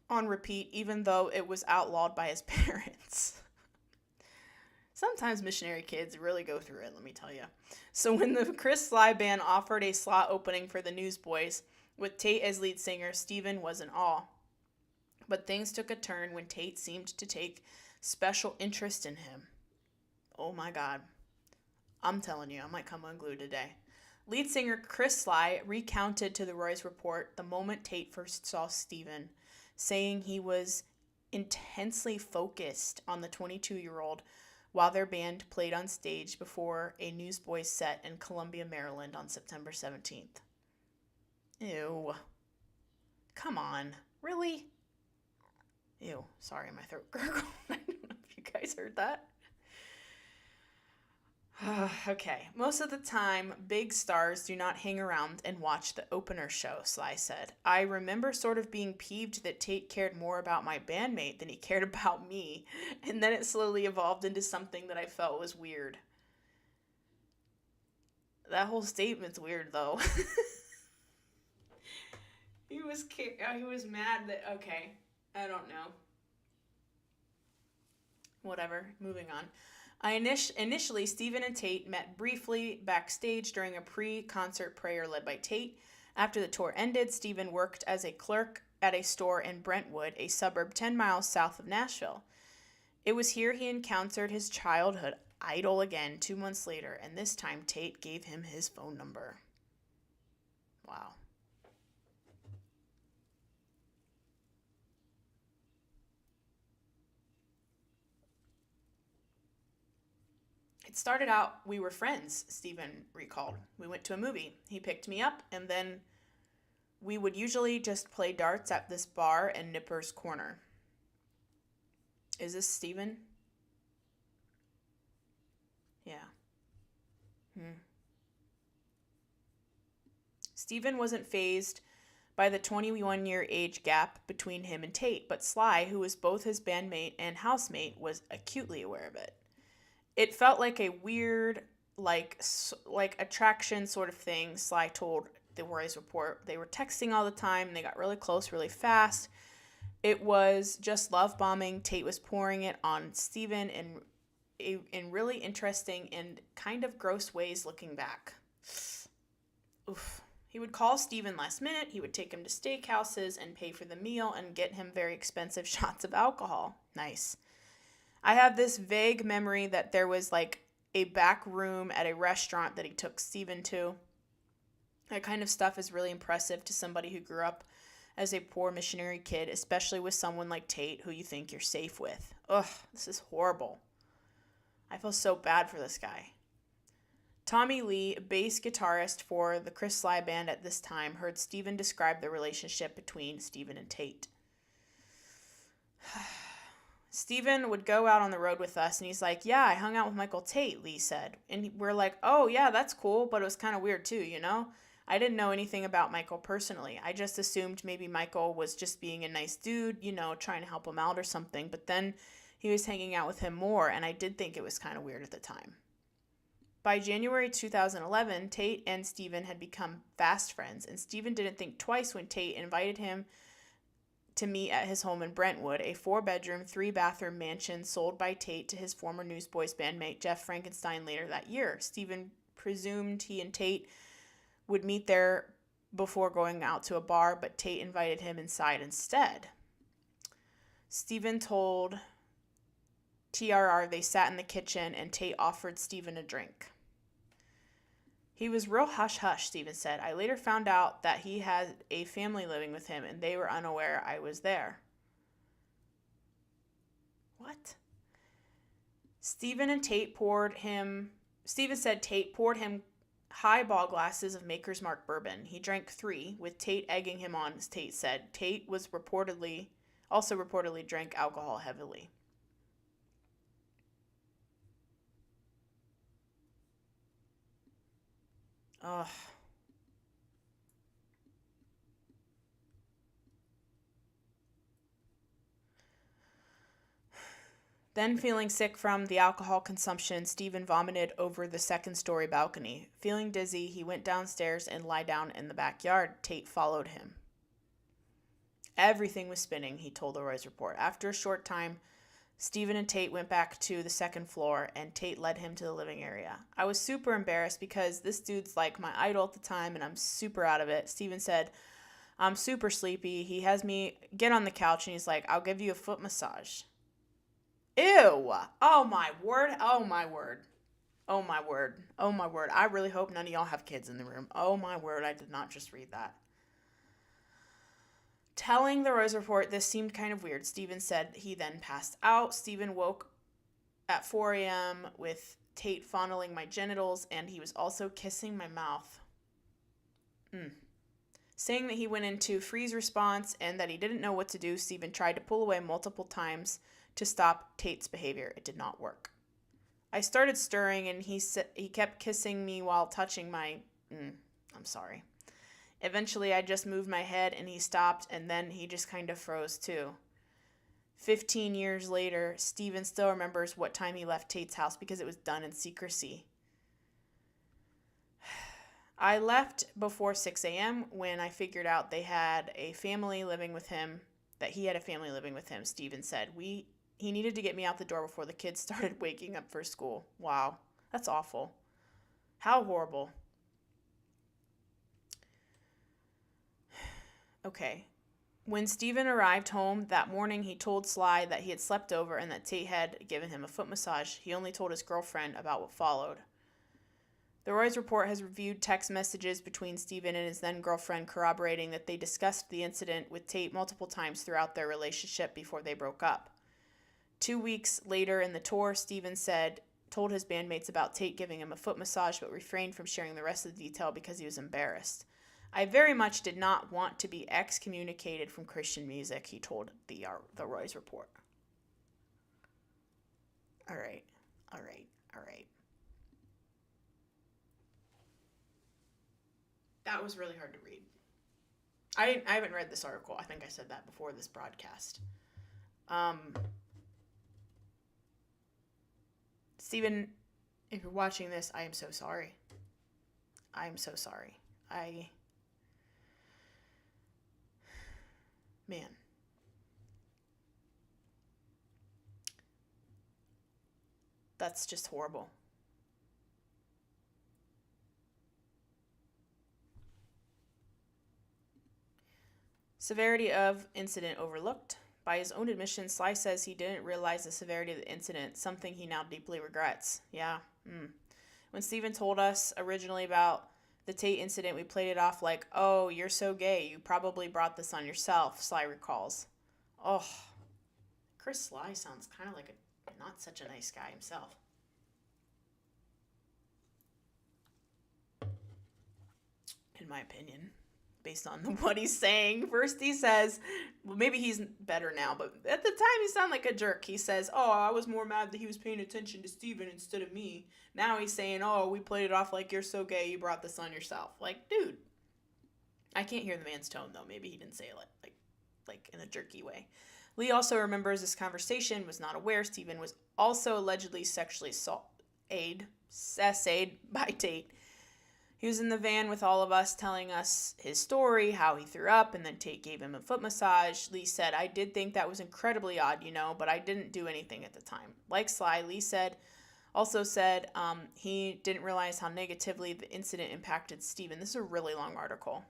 on repeat, even though it was outlawed by his parents. Sometimes missionary kids really go through it, let me tell you. So when the Chris Sly Band offered a slot opening for the Newsboys, with Tait as lead singer, Steven was in awe. But things took a turn when Tait seemed to take special interest in him. Oh my God. I'm telling you, I might come unglued today. Lead singer Chris Sly recounted to the Roy's report the moment Tait first saw Steven, saying he was intensely focused on the 22-year-old while their band played on stage before a Newsboys set in Columbia, Maryland on September 17th. Ew. Come on. Really? Ew. Sorry, my throat gurgled. I don't know if you guys heard that. Okay. Most of the time, big stars do not hang around and watch the opener show, Sly said. I remember sort of being peeved that Tait cared more about my bandmate than he cared about me, and then it slowly evolved into something that I felt was weird. That whole statement's weird, though. He was mad that, okay, I don't know. Whatever, moving on. Initially, Steven and Tait met briefly backstage during a pre-concert prayer led by Tait. After the tour ended, Steven worked as a clerk at a store in Brentwood, a suburb 10 miles south of Nashville. It was here he encountered his childhood idol again 2 months later, and this time Tait gave him his phone number. Wow. It started out, we were friends, Steven recalled. We went to a movie. He picked me up, and then we would usually just play darts at this bar in Nipper's Corner. Is this Steven? Yeah. Steven wasn't fazed by the 21-year age gap between him and Tait, but Sly, who was both his bandmate and housemate, was acutely aware of it. It felt like a weird, like attraction sort of thing, Sly told the Warriors Report. They were texting all the time, and they got really close really fast. It was just love bombing. Tait was pouring it on Steven in really interesting and kind of gross ways looking back. Oof. He would call Steven last minute. He would take him to steakhouses and pay for the meal and get him very expensive shots of alcohol. Nice. I have this vague memory that there was like a back room at a restaurant that he took Steven to. That kind of stuff is really impressive to somebody who grew up as a poor missionary kid, especially with someone like Tait who you think you're safe with. Ugh, this is horrible. I feel so bad for this guy. Tommy Lee, bass guitarist for the Chris Sly Band at this time, heard Steven describe the relationship between Steven and Tait. Steven would go out on the road with us, and he's like, yeah, I hung out with Michael Tait, Lee said. And we're like, oh, yeah, that's cool, but it was kind of weird too, you know? I didn't know anything about Michael personally. I just assumed maybe Michael was just being a nice dude, you know, trying to help him out or something. But then he was hanging out with him more, and I did think it was kind of weird at the time. By January 2011, Tait and Steven had become fast friends, and Steven didn't think twice when Tait invited him to meet at his home in Brentwood, a 4-bedroom, 3-bathroom mansion sold by Tait to his former Newsboys bandmate Jeff Frankenstein later that year. Steven presumed he and Tait would meet there before going out to a bar, but Tait invited him inside instead. Steven told TRR they sat in the kitchen and Tait offered Steven a drink. He was real hush-hush, Steven said. I later found out that he had a family living with him, and they were unaware I was there. What? Steven said Tait poured him highball glasses of Maker's Mark bourbon. He drank 3, with Tait egging him on, as Tait said. Tait was also reportedly drank alcohol heavily. Ugh. Then, feeling sick from the alcohol consumption, Steven vomited over the second-story balcony. Feeling dizzy, he went downstairs and lay down in the backyard. Tait followed him. Everything was spinning, he told the Roy's Report. After a short time, Steven and Tait went back to the second floor, and Tait led him to the living area. I was super embarrassed because this dude's like my idol at the time, and I'm super out of it. Steven said, I'm super sleepy. He has me get on the couch, and he's like, I'll give you a foot massage. Ew. Oh, my word. Oh, my word. Oh, my word. Oh, my word. I really hope none of y'all have kids in the room. Oh, my word. I did not just read that. Telling the Rose Report this seemed kind of weird, Steven said he then passed out. Steven woke at 4 a.m. with Tait fondling my genitals, and he was also kissing my mouth. Saying that he went into freeze response and that he didn't know what to do, Stephen tried to pull away multiple times to stop Tait's behavior. It did not work. I started stirring, and he kept kissing me while touching my... I'm sorry. Eventually, I just moved my head, and he stopped, and then he just kind of froze too. 15 years later, Stephen still remembers what time he left Tait's house because it was done in secrecy. I left before 6 a.m. when I figured out they had a family living with him, that he had a family living with him, Stephen said. He needed to get me out the door before the kids started waking up for school. Wow, that's awful. How horrible. Okay. When Stephen arrived home that morning, he told Sly that he had slept over and that Tait had given him a foot massage. He only told his girlfriend about what followed. The Roy's report has reviewed text messages between Stephen and his then-girlfriend corroborating that they discussed the incident with Tait multiple times throughout their relationship before they broke up. 2 weeks later in the tour, Stephen told his bandmates about Tait giving him a foot massage but refrained from sharing the rest of the detail because he was embarrassed. I very much did not want to be excommunicated from Christian music, he told the Roy's report. All right. That was really hard to read. I haven't read this article. I think I said that before this broadcast. Stephen, if you're watching this, I am so sorry. Man. That's just horrible. Severity of incident overlooked. By his own admission, Sly says he didn't realize the severity of the incident, something he now deeply regrets. Yeah. When Stephen told us originally about the Tait incident, we played it off like, oh, you're so gay, you probably brought this on yourself, Sly recalls. Oh, Chris Sly sounds kind of like not such a nice guy himself. In my opinion, based on what he's saying. First he says, well, maybe he's better now, but at the time he sounded like a jerk. He says, oh, I was more mad that he was paying attention to Stephen instead of me. Now he's saying, oh, we played it off like you're so gay, you brought this on yourself. Like, dude. I can't hear the man's tone, though. Maybe he didn't say it like in a jerky way. Lee also remembers this conversation, was not aware Stephen was also allegedly sexually essayed by Tait. He was in the van with all of us telling us his story, how he threw up, and then Tait gave him a foot massage. Lee said, I did think that was incredibly odd, but I didn't do anything at the time. Like Sly, Lee also said he didn't realize how negatively the incident impacted Stephen. This is a really long article.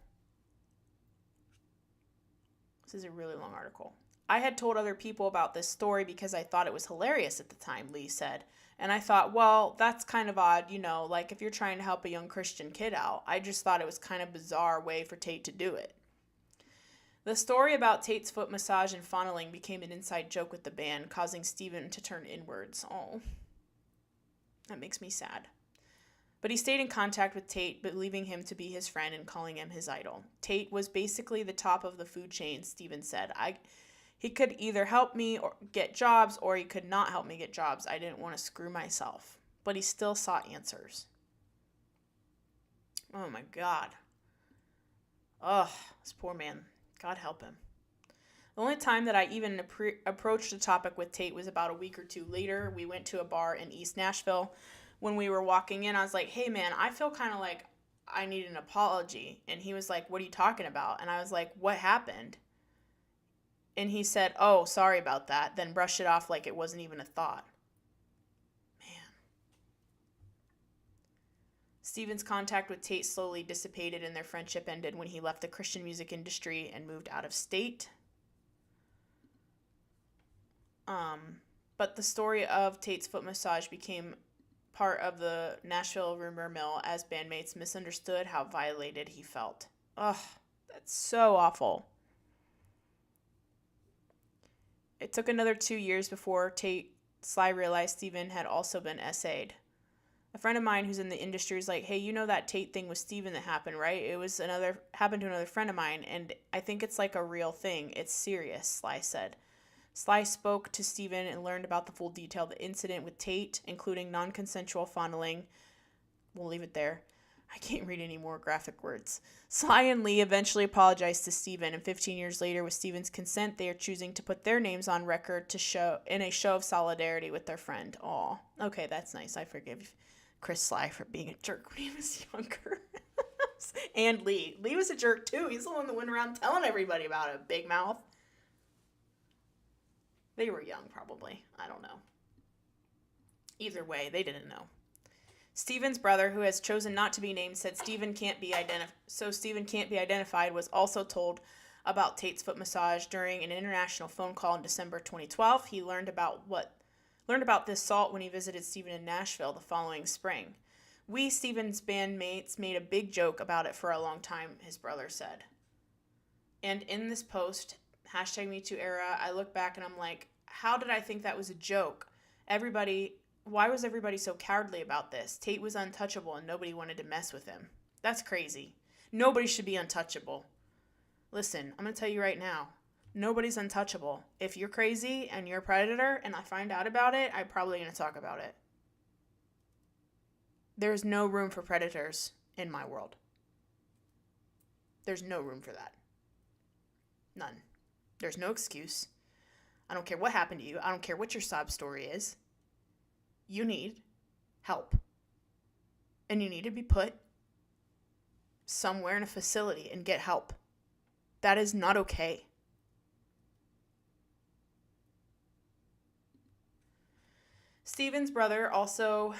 I had told other people about this story because I thought it was hilarious at the time, Lee said. And I thought, well, that's kind of odd, like if you're trying to help a young Christian kid out. I just thought it was kind of bizarre way for Tait to do it. The story about Tait's foot massage and fondling became an inside joke with the band, causing Stephen to turn inwards. Oh, that makes me sad. But he stayed in contact with Tait, believing him to be his friend and calling him his idol. Tait was basically the top of the food chain, Stephen said. He could either help me or get jobs, or he could not help me get jobs. I didn't want to screw myself. But he still sought answers. Oh my God. Ugh, this poor man. God help him. The only time that I even approached the topic with Tait was about a week or two later. We went to a bar in East Nashville. When we were walking in, I was like, hey man, I feel kind of like I need an apology. And he was like, what are you talking about? And I was like, what happened? And he said, oh, sorry about that, then brushed it off like it wasn't even a thought. Man. Stephen's contact with Tait slowly dissipated and their friendship ended when he left the Christian music industry and moved out of state. But the story of Tait's foot massage became part of the Nashville rumor mill as bandmates misunderstood how violated he felt. Ugh, that's so awful. It took another 2 years before Tait Sly realized Steven had also been essayed. A friend of mine who's in the industry is like, hey, you know that Tait thing with Steven that happened, right? It was happened to another friend of mine, and I think it's like a real thing. It's serious, Sly said. Sly spoke to Steven and learned about the full detail of the incident with Tait, including non-consensual fondling. We'll leave it there. I can't read any more graphic words. Sly and Lee eventually apologized to Steven, and 15 years later, with Steven's consent, they are choosing to put their names on record to show in a show of solidarity with their friend. Aw, okay, that's nice. I forgive Chris Sly for being a jerk when he was younger. And Lee. Lee was a jerk too. He's the one that went around telling everybody about it. Big mouth. They were young, probably. I don't know. Either way, they didn't know. Steven's brother, who has chosen not to be named, said Steven can't be identified, was also told about Tait's foot massage during an international phone call in December 2012. He learned about this assault when he visited Steven in Nashville the following spring. We, Steven's bandmates, made a big joke about it for a long time, his brother said. And in this post, #MeTooEra, I look back and I'm like, how did I think that was a joke? Why was everybody so cowardly about this? Tait was untouchable and nobody wanted to mess with him. That's crazy. Nobody should be untouchable. Listen, I'm going to tell you right now. Nobody's untouchable. If you're crazy and you're a predator and I find out about it, I'm probably going to talk about it. There's no room for predators in my world. There's no room for that. None. There's no excuse. I don't care what happened to you. I don't care what your sob story is. You need help. And you need to be put somewhere in a facility and get help. That is not okay. Steven's brother also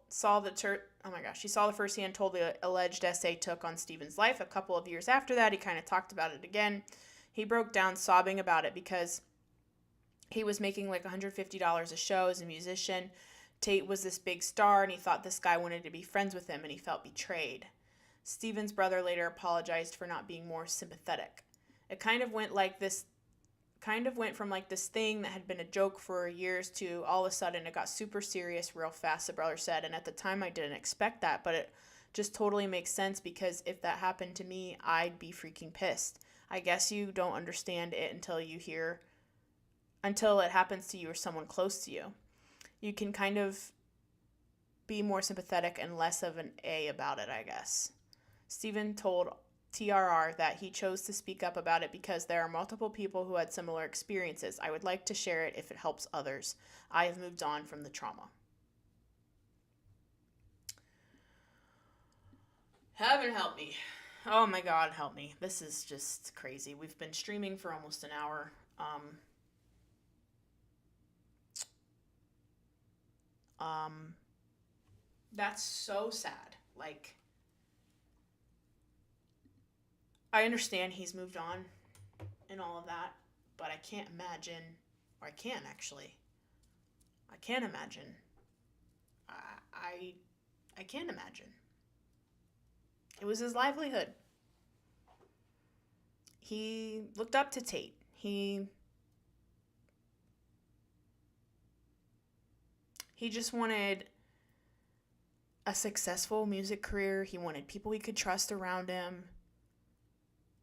saw the firsthand toll the alleged essay took on Steven's life. A couple of years after that, he kind of talked about it again. He broke down sobbing about it because he was making like $150 a show as a musician. Tait was this big star, and he thought this guy wanted to be friends with him, and he felt betrayed. Steven's brother later apologized for not being more sympathetic. It kind of went from like this thing that had been a joke for years to all of a sudden it got super serious real fast, the brother said. And at the time I didn't expect that, but it just totally makes sense because if that happened to me, I'd be freaking pissed. I guess you don't understand it until it happens to you or someone close to you. You can kind of be more sympathetic and less of an A about it, I guess. Steven told TRR that he chose to speak up about it because there are multiple people who had similar experiences. I would like to share it if it helps others. I have moved on from the trauma. Heaven help me. Oh my God, help me. This is just crazy. We've been streaming for almost an hour. That's so sad. Like, I understand he's moved on and all of that, but I can't imagine, or I can actually. I can't imagine. I can't imagine. It was his livelihood. He looked up to Tait. He just wanted a successful music career. He wanted people he could trust around him.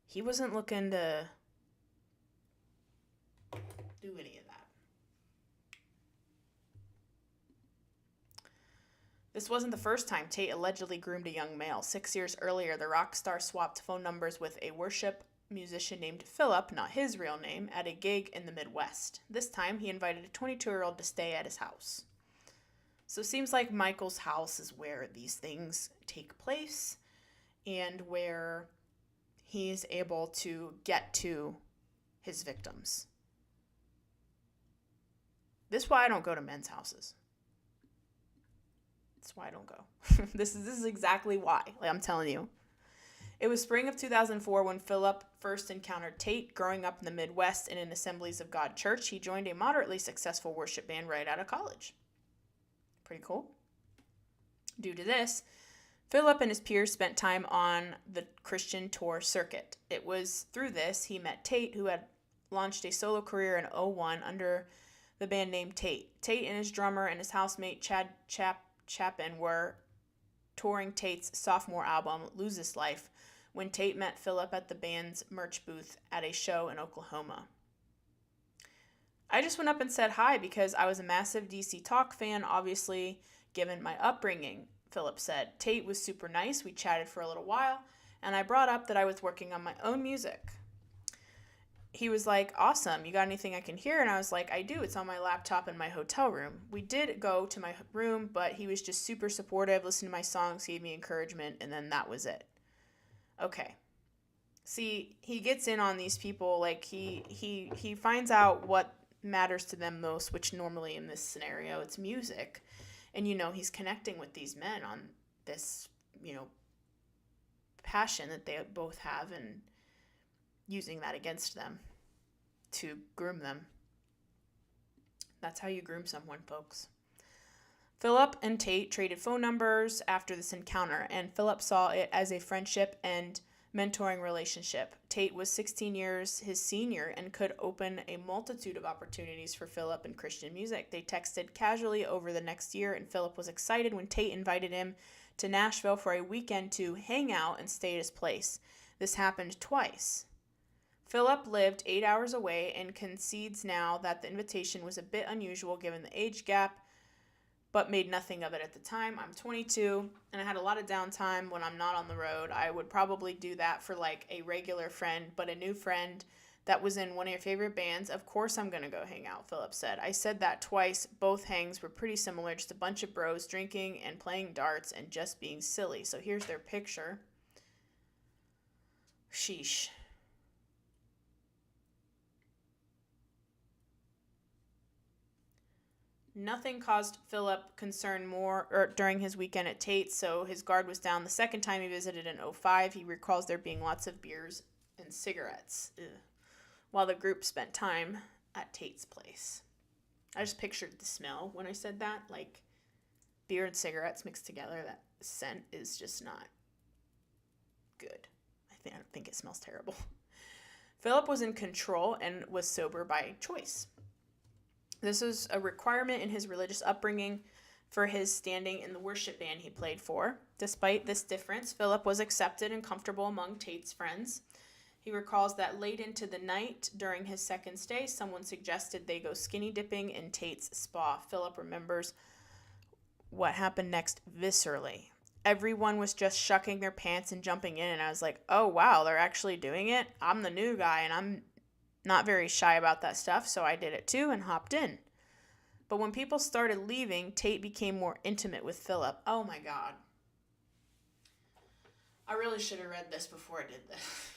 He wasn't looking to do any of that. This wasn't the first time Tait allegedly groomed a young male. 6 years earlier, the rock star swapped phone numbers with a worship musician named Philip, not his real name, at a gig in the Midwest. This time, he invited a 22-year-old to stay at his house. So it seems like Michael's house is where these things take place and where he's able to get to his victims. This is why I don't go to men's houses. That's why I don't go. This is exactly why. Like, I'm telling you. It was spring of 2004 when Philip first encountered Tait. Growing up in the Midwest in an Assemblies of God church, he joined a moderately successful worship band right out of college. Pretty cool. Due to this, Philip and his peers spent time on the Christian tour circuit. It was through this he met Tait, who had launched a solo career in 2001 under the band named Tait. Tait and his drummer and his housemate Chad Chapin were touring Tait's sophomore album, Lose This Life, when Tait met Philip at the band's merch booth at a show in Oklahoma. I just went up and said hi because I was a massive DC Talk fan, obviously, given my upbringing, Philip said. Tait was super nice. We chatted for a little while, and I brought up that I was working on my own music. He was like, awesome, you got anything I can hear? And I was like, I do. It's on my laptop in my hotel room. We did go to my room, but he was just super supportive, listened to my songs, gave me encouragement, and then that was it. Okay. See, he gets in on these people, like he finds out what matters to them most, which normally in this scenario, it's music. And, he's connecting with these men on this, passion that they both have and using that against them to groom them. That's how you groom someone, folks. Philip and Tait traded phone numbers after this encounter, and Philip saw it as a friendship and mentoring relationship. Tait was 16 years his senior and could open a multitude of opportunities for Philip in Christian music. They texted casually over the next year, and Philip was excited when Tait invited him to Nashville for a weekend to hang out and stay at his place. This happened twice. Philip lived 8 hours away and concedes now that the invitation was a bit unusual given the age gap, but made nothing of it at the time. I'm 22, and I had a lot of downtime when I'm not on the road. I would probably do that for like a regular friend, but a new friend that was in one of your favorite bands, of course I'm going to go hang out, Philip said. I said that twice. Both hangs were pretty similar, just a bunch of bros drinking and playing darts and just being silly. So here's their picture. Sheesh. Nothing caused Philip concern more during his weekend at Tait, so his guard was down the second time he visited in 2005. He recalls there being lots of beers and cigarettes while the group spent time at Tait's place. I just pictured the smell when I said that, like beer and cigarettes mixed together. That scent is just not good. I don't think it smells terrible. Philip was in control and was sober by choice. This was a requirement in his religious upbringing for his standing in the worship band he played for. Despite this difference, Philip was accepted and comfortable among Tait's friends. He recalls that late into the night during his second stay, someone suggested they go skinny dipping in Tait's spa. Philip remembers what happened next viscerally. Everyone was just shucking their pants and jumping in, and I was like, oh wow, they're actually doing it? I'm the new guy, and I'm not very shy about that stuff, so I did it too and hopped in. But when people started leaving, Tait became more intimate with Philip. Oh my God. I really should have read this before I did this.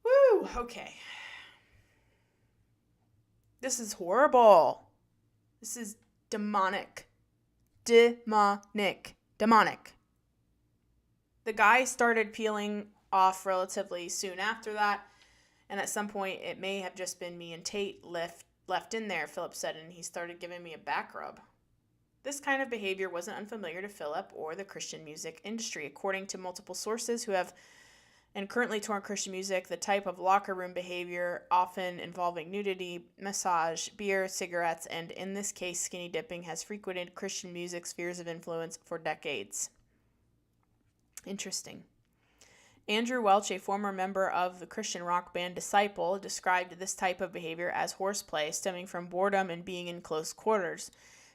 Woo, okay. This is horrible. This is demonic. Demonic. The guy started peeling off relatively soon after that, and at some point it may have just been me and Tait left in there, Philip said, and he started giving me a back rub. This kind of behavior wasn't unfamiliar to Philip or the Christian music industry. According to multiple sources who have and currently tour Christian music, the type of locker room behavior, often involving nudity, massage, beer, cigarettes, and in this case skinny dipping, has frequented Christian music spheres of influence for decades. Interesting. Andrew Welch, a former member of the Christian rock band Disciple, described this type of behavior as horseplay, stemming from boredom and being in close quarters.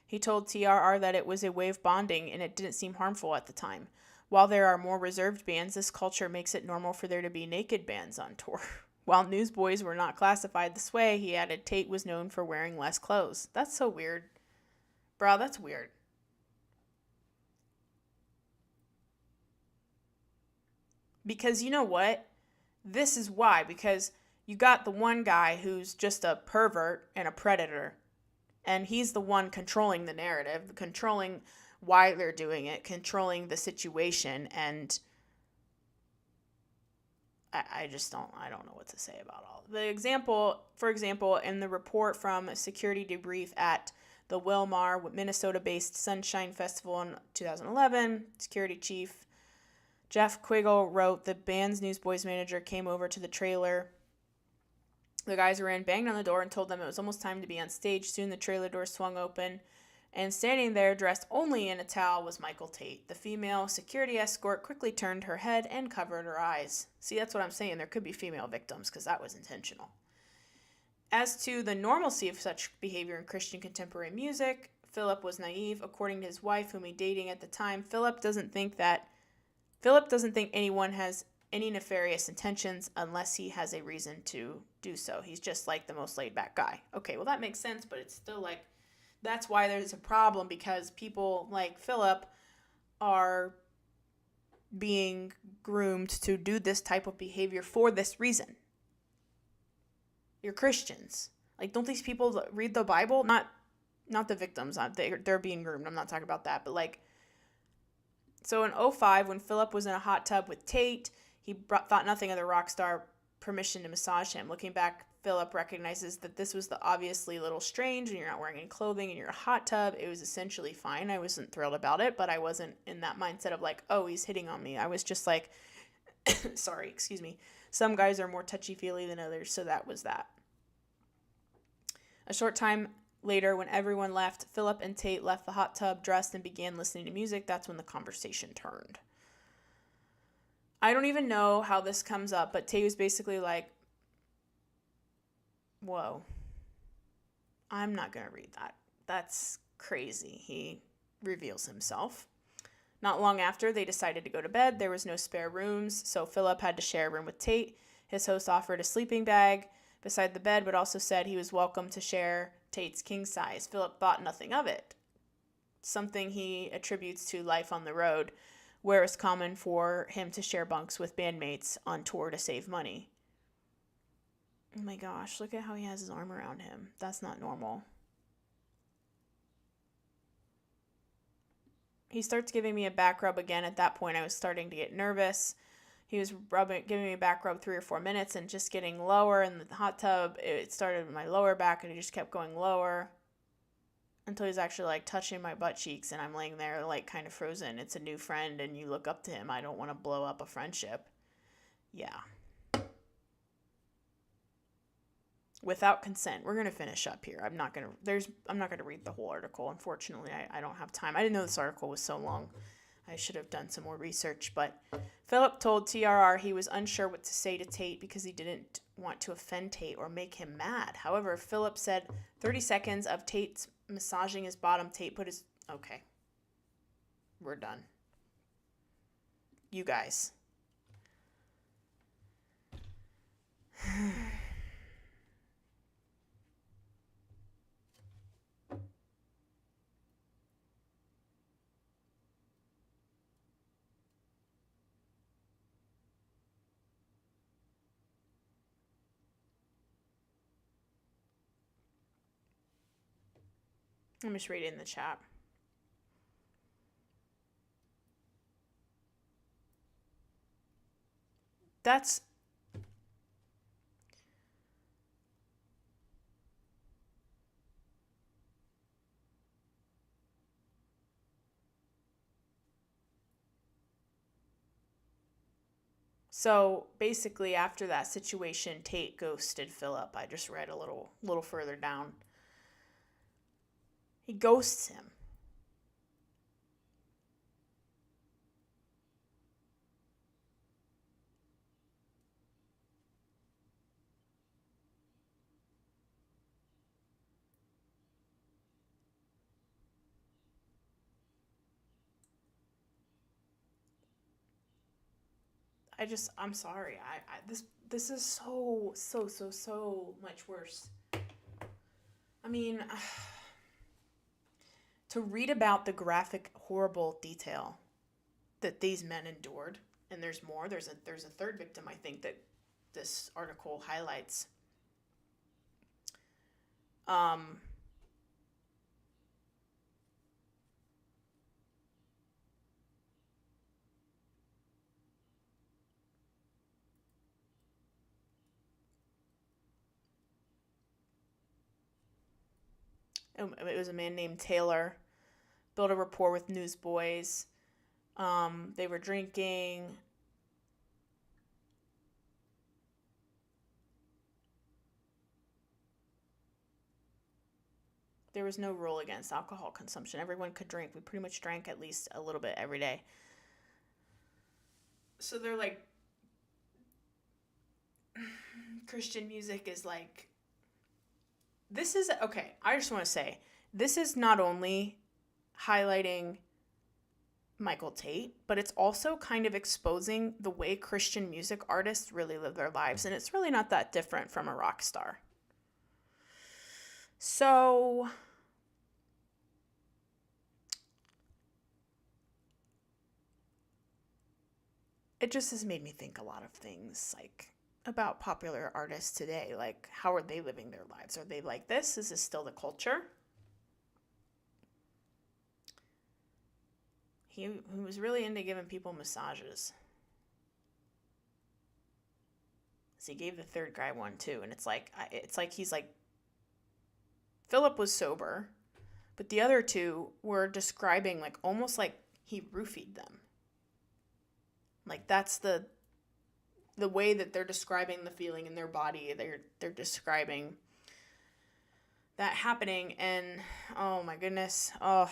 He told TRR that it was a way of bonding and it didn't seem harmful at the time. While there are more reserved bands, this culture makes it normal for there to be naked bands on tour. While Newsboys were not classified this way, he added, Tait was known for wearing less clothes. That's so weird. Bro, that's weird. Because you know what? This is why. Because you got the one guy who's just a pervert and a predator. And he's the one controlling the narrative, controlling why they're doing it, controlling the situation. And I don't know what to say about all. For example, in the report from a security debrief at the Wilmar, Minnesota-based Sunshine Festival in 2011, security chief Jeff Quiggle wrote, the band's Newsboys manager came over to the trailer The guys were in, banged on the door, and told them it was almost time to be on stage. Soon the trailer door swung open, and standing there, dressed only in a towel, was Michael Tait. The female security escort quickly turned her head and covered her eyes. See, that's what I'm saying. There could be female victims, because that was intentional. As to the normalcy of such behavior in Christian contemporary music, Philip was naive. According to his wife, whom he dating at the time, Philip doesn't think anyone has any nefarious intentions unless he has a reason to do so. He's just like the most laid-back guy. Okay, well, that makes sense, but it's still like, that's why there's a problem, because people like Philip are being groomed to do this type of behavior for this reason. You're Christians. Like, don't these people read the Bible? Not the victims. They're being groomed. I'm not talking about that. But, like, so in 2005, when Philip was in a hot tub with Tait, he thought nothing of the rock star permission to massage him. Looking back, Philip recognizes that this was obviously a little strange, and you're not wearing any clothing and you're in a hot tub. It was essentially fine. I wasn't thrilled about it, but I wasn't in that mindset of like, oh, he's hitting on me. I was just like, sorry, excuse me. Some guys are more touchy-feely than others, so that was that. A short time later, when everyone left, Philip and Tait left the hot tub, dressed, and began listening to music. That's when the conversation turned. I don't even know how this comes up, but Tait was basically like, whoa, I'm not going to read that. That's crazy. He reveals himself. Not long after, they decided to go to bed. There was no spare rooms, so Philip had to share a room with Tait. His host offered a sleeping bag beside the bed, but also said he was welcome to share Tait's king size. Philip thought nothing of it, something he attributes to life on the road, where it's common for him to share bunks with bandmates on tour to save money. Oh my gosh, look at how he has his arm around him. That's not normal. He starts giving me a back rub again. At that point, I was starting to get nervous. He was giving me a back rub 3 or 4 minutes and just getting lower in the hot tub. It started with my lower back, and it just kept going lower until he's actually like touching my butt cheeks, and I'm laying there like kind of frozen. It's a new friend, and you look up to him. I don't want to blow up a friendship. Yeah. Without consent. We're gonna finish up here. I'm not gonna read the whole article. Unfortunately, I don't have time. I didn't know this article was so long. I should have done some more research. But Philip told TRR he was unsure what to say to Tait because he didn't want to offend Tait or make him mad. However, Philip said 30 seconds of Tait's massaging his bottom. Tait put his... Okay. We're done. You guys. I'm just reading in the chat. That's... So basically, after that situation, Tait ghosted Philip. I just read a little further down. He ghosts him. I'm sorry. This is so much worse. I mean, to read about the graphic, horrible detail that these men endured, and there's more. There's a third victim, I think, that this article highlights. It was a man named Taylor. Built a rapport with Newsboys. They were drinking. There was no rule against alcohol consumption. Everyone could drink. We pretty much drank at least a little bit every day. So they're like, Christian music is like, this is, okay, I just want to say, this is not only highlighting Michael Tait, but it's also kind of exposing the way Christian music artists really live their lives, and it's really not that different from a rock star. So, it just has made me think a lot of things, like, about popular artists today. Like, how are they living their lives? Are they like this? Is this still the culture? He was really into giving people massages. So he gave the third guy one too, and it's like he's like, Philip was sober, but the other two were describing like almost like he roofied them. Like that's the way that they're describing the feeling in their body. They're describing that happening, and oh my goodness, oh.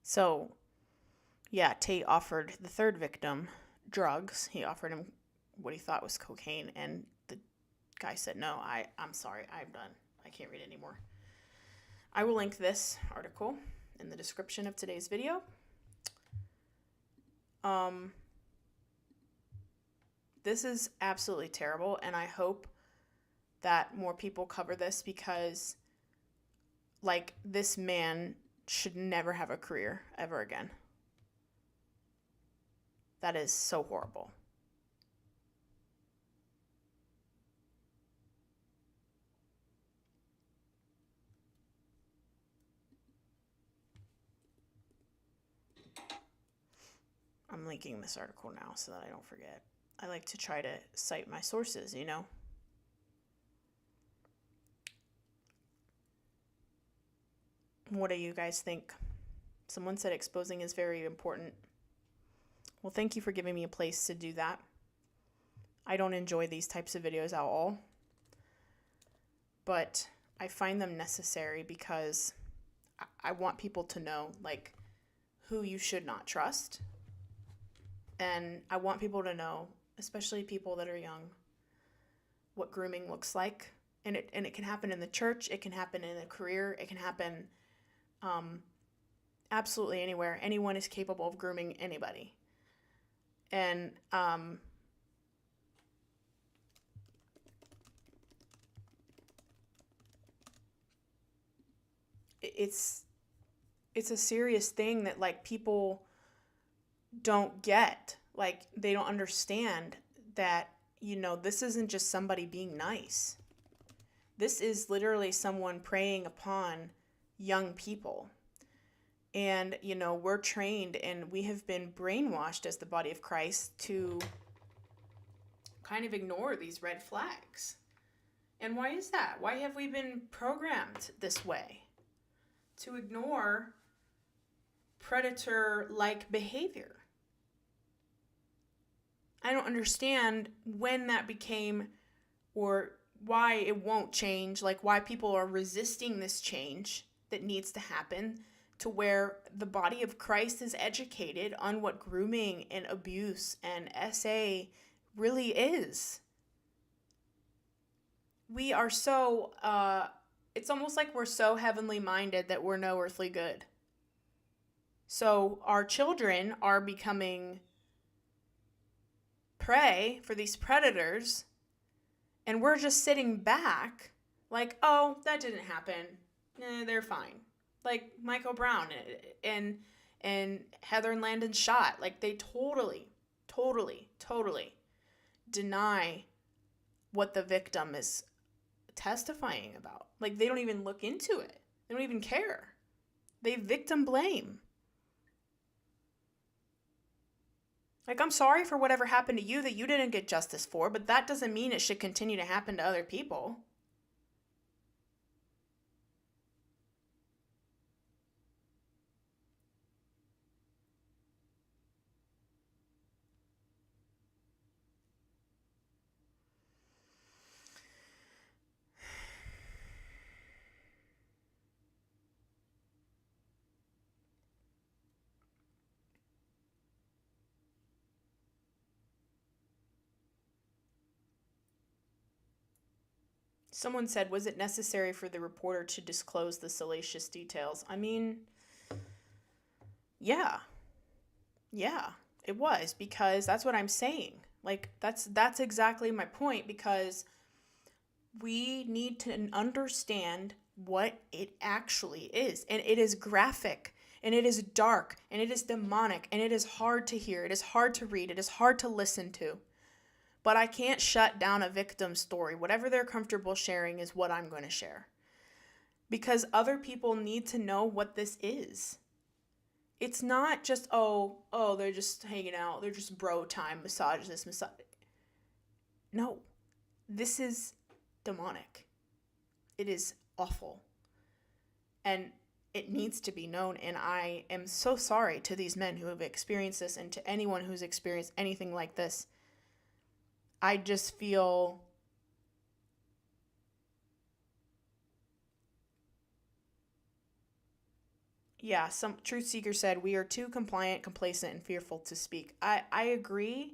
So, yeah, Tate offered the third victim drugs. He offered him what he thought was cocaine, and the guy said, no, I'm sorry, I'm done. I can't read anymore. I will link this article in the description of today's video. This is absolutely terrible, and I hope that more people cover this because, like, this man should never have a career ever again. That is so horrible. I'm linking this article now so that I don't forget. I like to try to cite my sources, you know? What do you guys think? Someone said exposing is very important. Well, thank you for giving me a place to do that. I don't enjoy these types of videos at all, but I find them necessary because I want people to know, like, who you should not trust. And I want people to know, especially people that are young, what grooming looks like. And it can happen in the church, it can happen in a career, it can happen absolutely anywhere. Anyone is capable of grooming anybody. And it's a serious thing that, like, people don't get. Like, they don't understand that, you know, this isn't just somebody being nice. This is literally someone preying upon young people. And, you know, we're trained and we have been brainwashed as the body of Christ to kind of ignore these red flags. And why is that? Why have we been programmed this way? To ignore predator-like behavior. I don't understand when that became, or why it won't change, like why people are resisting this change that needs to happen, to where the body of Christ is educated on what grooming and abuse and SA really is. We are so, it's almost like we're so heavenly minded that we're no earthly good. So our children are becoming prey for these predators, and we're just sitting back like, oh, that didn't happen. They're fine. Like Michael Brown and Heather and Landon shot. Like, they totally totally deny what the victim is testifying about. Like, they don't even look into it. They don't even care. They victim blame. Like, I'm sorry for whatever happened to you that you didn't get justice for, but that doesn't mean it should continue to happen to other people. Someone said, was it necessary for the reporter to disclose the salacious details? I mean, yeah, it was, because that's what I'm saying. Like, that's exactly my point, because we need to understand what it actually is. And it is graphic, and it is dark, and it is demonic, and it is hard to hear. It is hard to read. It is hard to listen to. But I can't shut down a victim's story. Whatever they're comfortable sharing is what I'm going to share. Because other people need to know what this is. It's not just, they're just hanging out. They're just bro time, massage this, massage. No, this is demonic. It is awful. And it needs to be known. And I am so sorry to these men who have experienced this, and to anyone who's experienced anything like this. I just feel some truth seeker said, we are too compliant, complacent, and fearful to speak. I agree.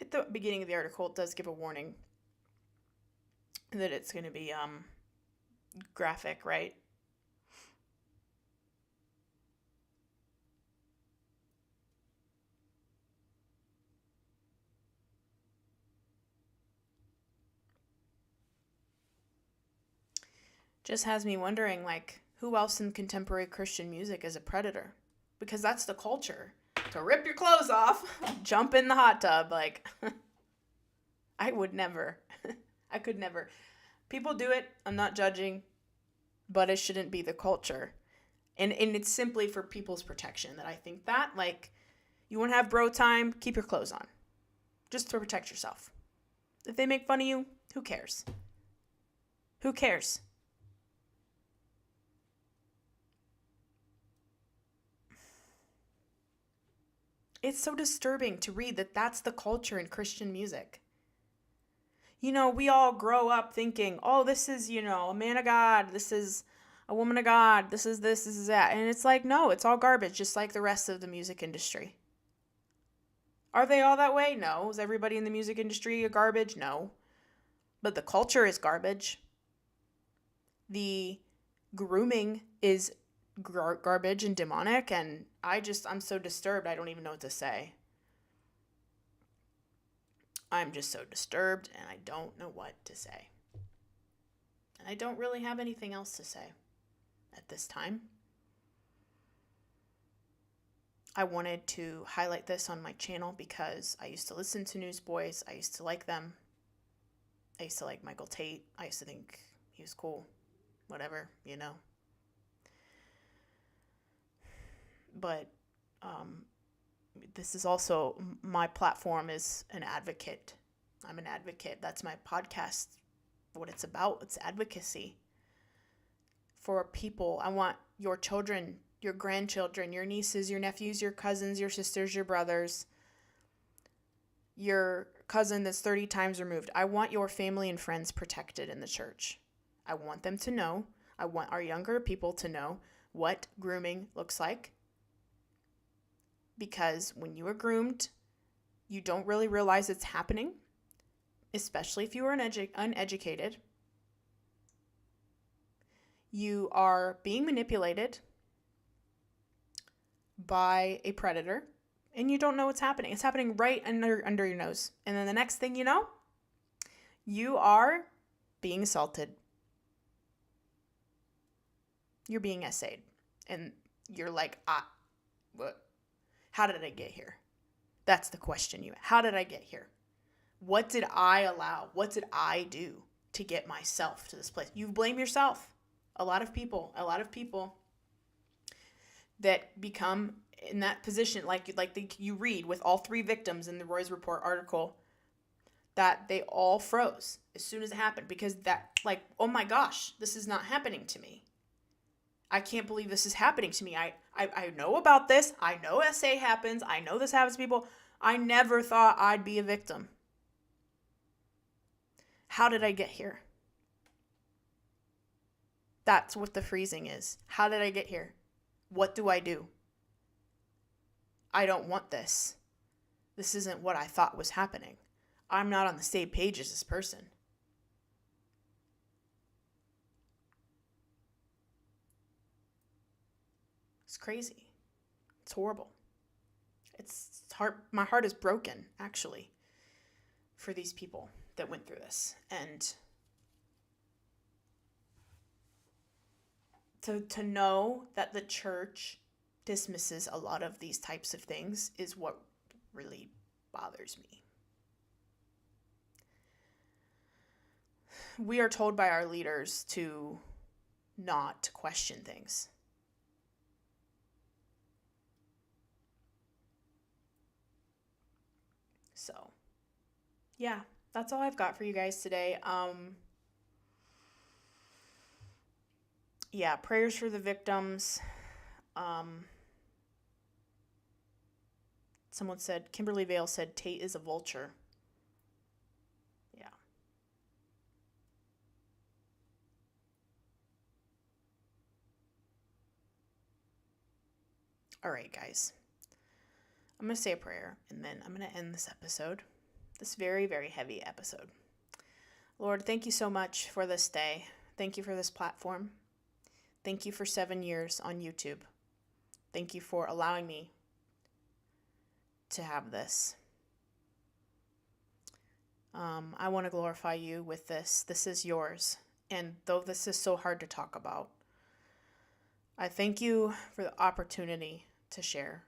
At the beginning of the article, it does give a warning that it's going to be graphic, right? Just has me wondering, like, who else in contemporary Christian music is a predator? Because that's the culture. To rip your clothes off, jump in the hot tub, like, I would never. I could never. People do it. I'm not judging, but it shouldn't be the culture. And it's simply for people's protection that I think that, like, you want to have bro time, keep your clothes on. Just to protect yourself. If they make fun of you, who cares? Who cares? It's so disturbing to read that that's the culture in Christian music. You know, we all grow up thinking, oh, this is, a man of God. This is a woman of God. This is that. And it's like, no, it's all garbage, just like the rest of the music industry. Are they all that way? No. Is everybody in the music industry a garbage? No. But the culture is garbage. The grooming is garbage and demonic, and I'm so disturbed, I don't even know what to say. I'm just so disturbed, and I don't know what to say. And I don't really have anything else to say at this time. I wanted to highlight this on my channel because I used to listen to Newsboys. I used to like them. I used to like Michael Tait. I used to think he was cool. Whatever, But this is also, my platform is an advocate. I'm an advocate. That's my podcast. What it's about, it's advocacy for people. I want your children, your grandchildren, your nieces, your nephews, your cousins, your sisters, your brothers, your cousin that's 30 times removed. I want your family and friends protected in the church. I want them to know. I want our younger people to know what grooming looks like. Because when you are groomed, you don't really realize it's happening, especially if you are uneducated. You are being manipulated by a predator, and you don't know what's happening. It's happening right under your nose. And then the next thing you know, you are being assaulted You're being essayed. And you're like, what? How did I get here? That's the question how did I get here? What did I allow? What did I do to get myself to this place? You blame yourself. A lot of people that become in that position, like you read with all 3 victims in the Roy's Report article, that they all froze as soon as it happened, because oh my gosh, this is not happening to me. I can't believe this is happening to me. I know about this. I know SA happens. I know this happens to people. I never thought I'd be a victim. How did I get here? That's what the freezing is. How did I get here? What do I do? I don't want this. This isn't what I thought was happening. I'm not on the same page as this person. It's crazy. It's horrible. It's hard. My heart is broken, actually, for these people that went through this. And to know that the church dismisses a lot of these types of things is what really bothers me. We are told by our leaders to not question things. So, yeah, that's all I've got for you guys today. Yeah, prayers for the victims. Someone said, Kimberly Vale said, Tait is a vulture. Yeah. All right, guys. I'm going to say a prayer, and then I'm going to end this episode, this very, very heavy episode. Lord, thank you so much for this day. Thank you for this platform. Thank you for 7 years on YouTube. Thank you for allowing me to have this. I want to glorify you with this. This is yours. And though this is so hard to talk about, I thank you for the opportunity to share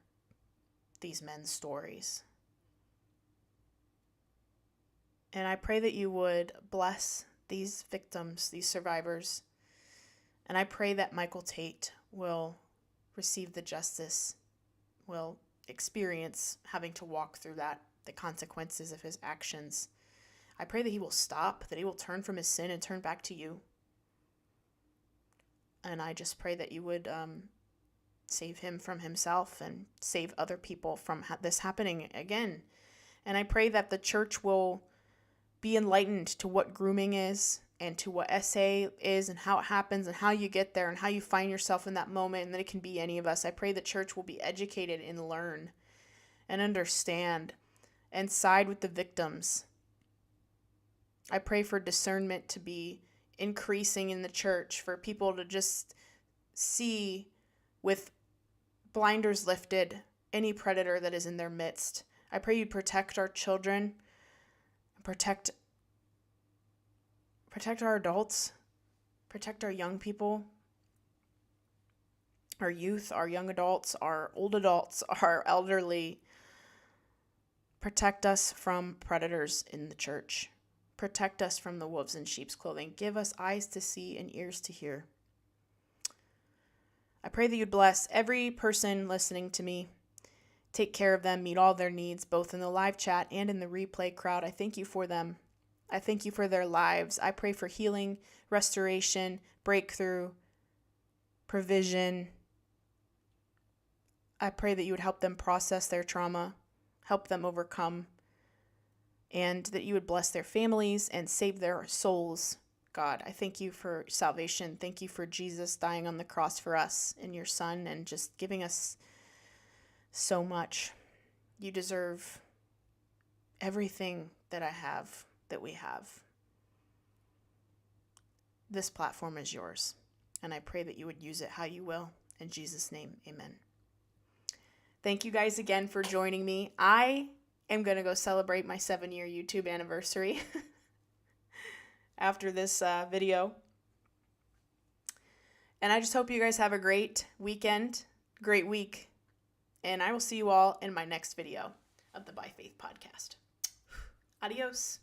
these men's stories. And I pray that you would bless these victims, these survivors. And I pray that Michael Tait will receive the justice, will experience having to walk through that, the consequences of his actions. I pray that he will stop, that he will turn from his sin and turn back to you. And I just pray that you would save him from himself and save other people from this happening again. And I pray that the church will be enlightened to what grooming is and to what SA is and how it happens and how you get there and how you find yourself in that moment, and that it can be any of us. I pray the church will be educated and learn and understand and side with the victims. I pray for discernment to be increasing in the church, for people to just see with blinders lifted any predator that is in their midst. I pray you protect our children, protect our adults, protect our young people, our youth, our young adults, our old adults, our elderly. Protect us from predators in the church. Protect us from the wolves in sheep's clothing. Give us eyes to see and ears to hear. I pray that you'd bless every person listening to me. Take care of them, meet all their needs, both in the live chat and in the replay crowd. I thank you for them. I thank you for their lives. I pray for healing, restoration, breakthrough, provision. I pray that you would help them process their trauma, help them overcome, and that you would bless their families and save their souls. God, I thank you for salvation. Thank you for Jesus dying on the cross for us and your Son, and just giving us so much. You deserve everything that we have. This platform is yours, and I pray that you would use it how you will. In Jesus' name, amen. Thank you guys again for joining me. I am going to go celebrate my 7-year YouTube anniversary after this video. And I just hope you guys have a great weekend, great week. And I will see you all in my next video of the By Faith podcast. Adios.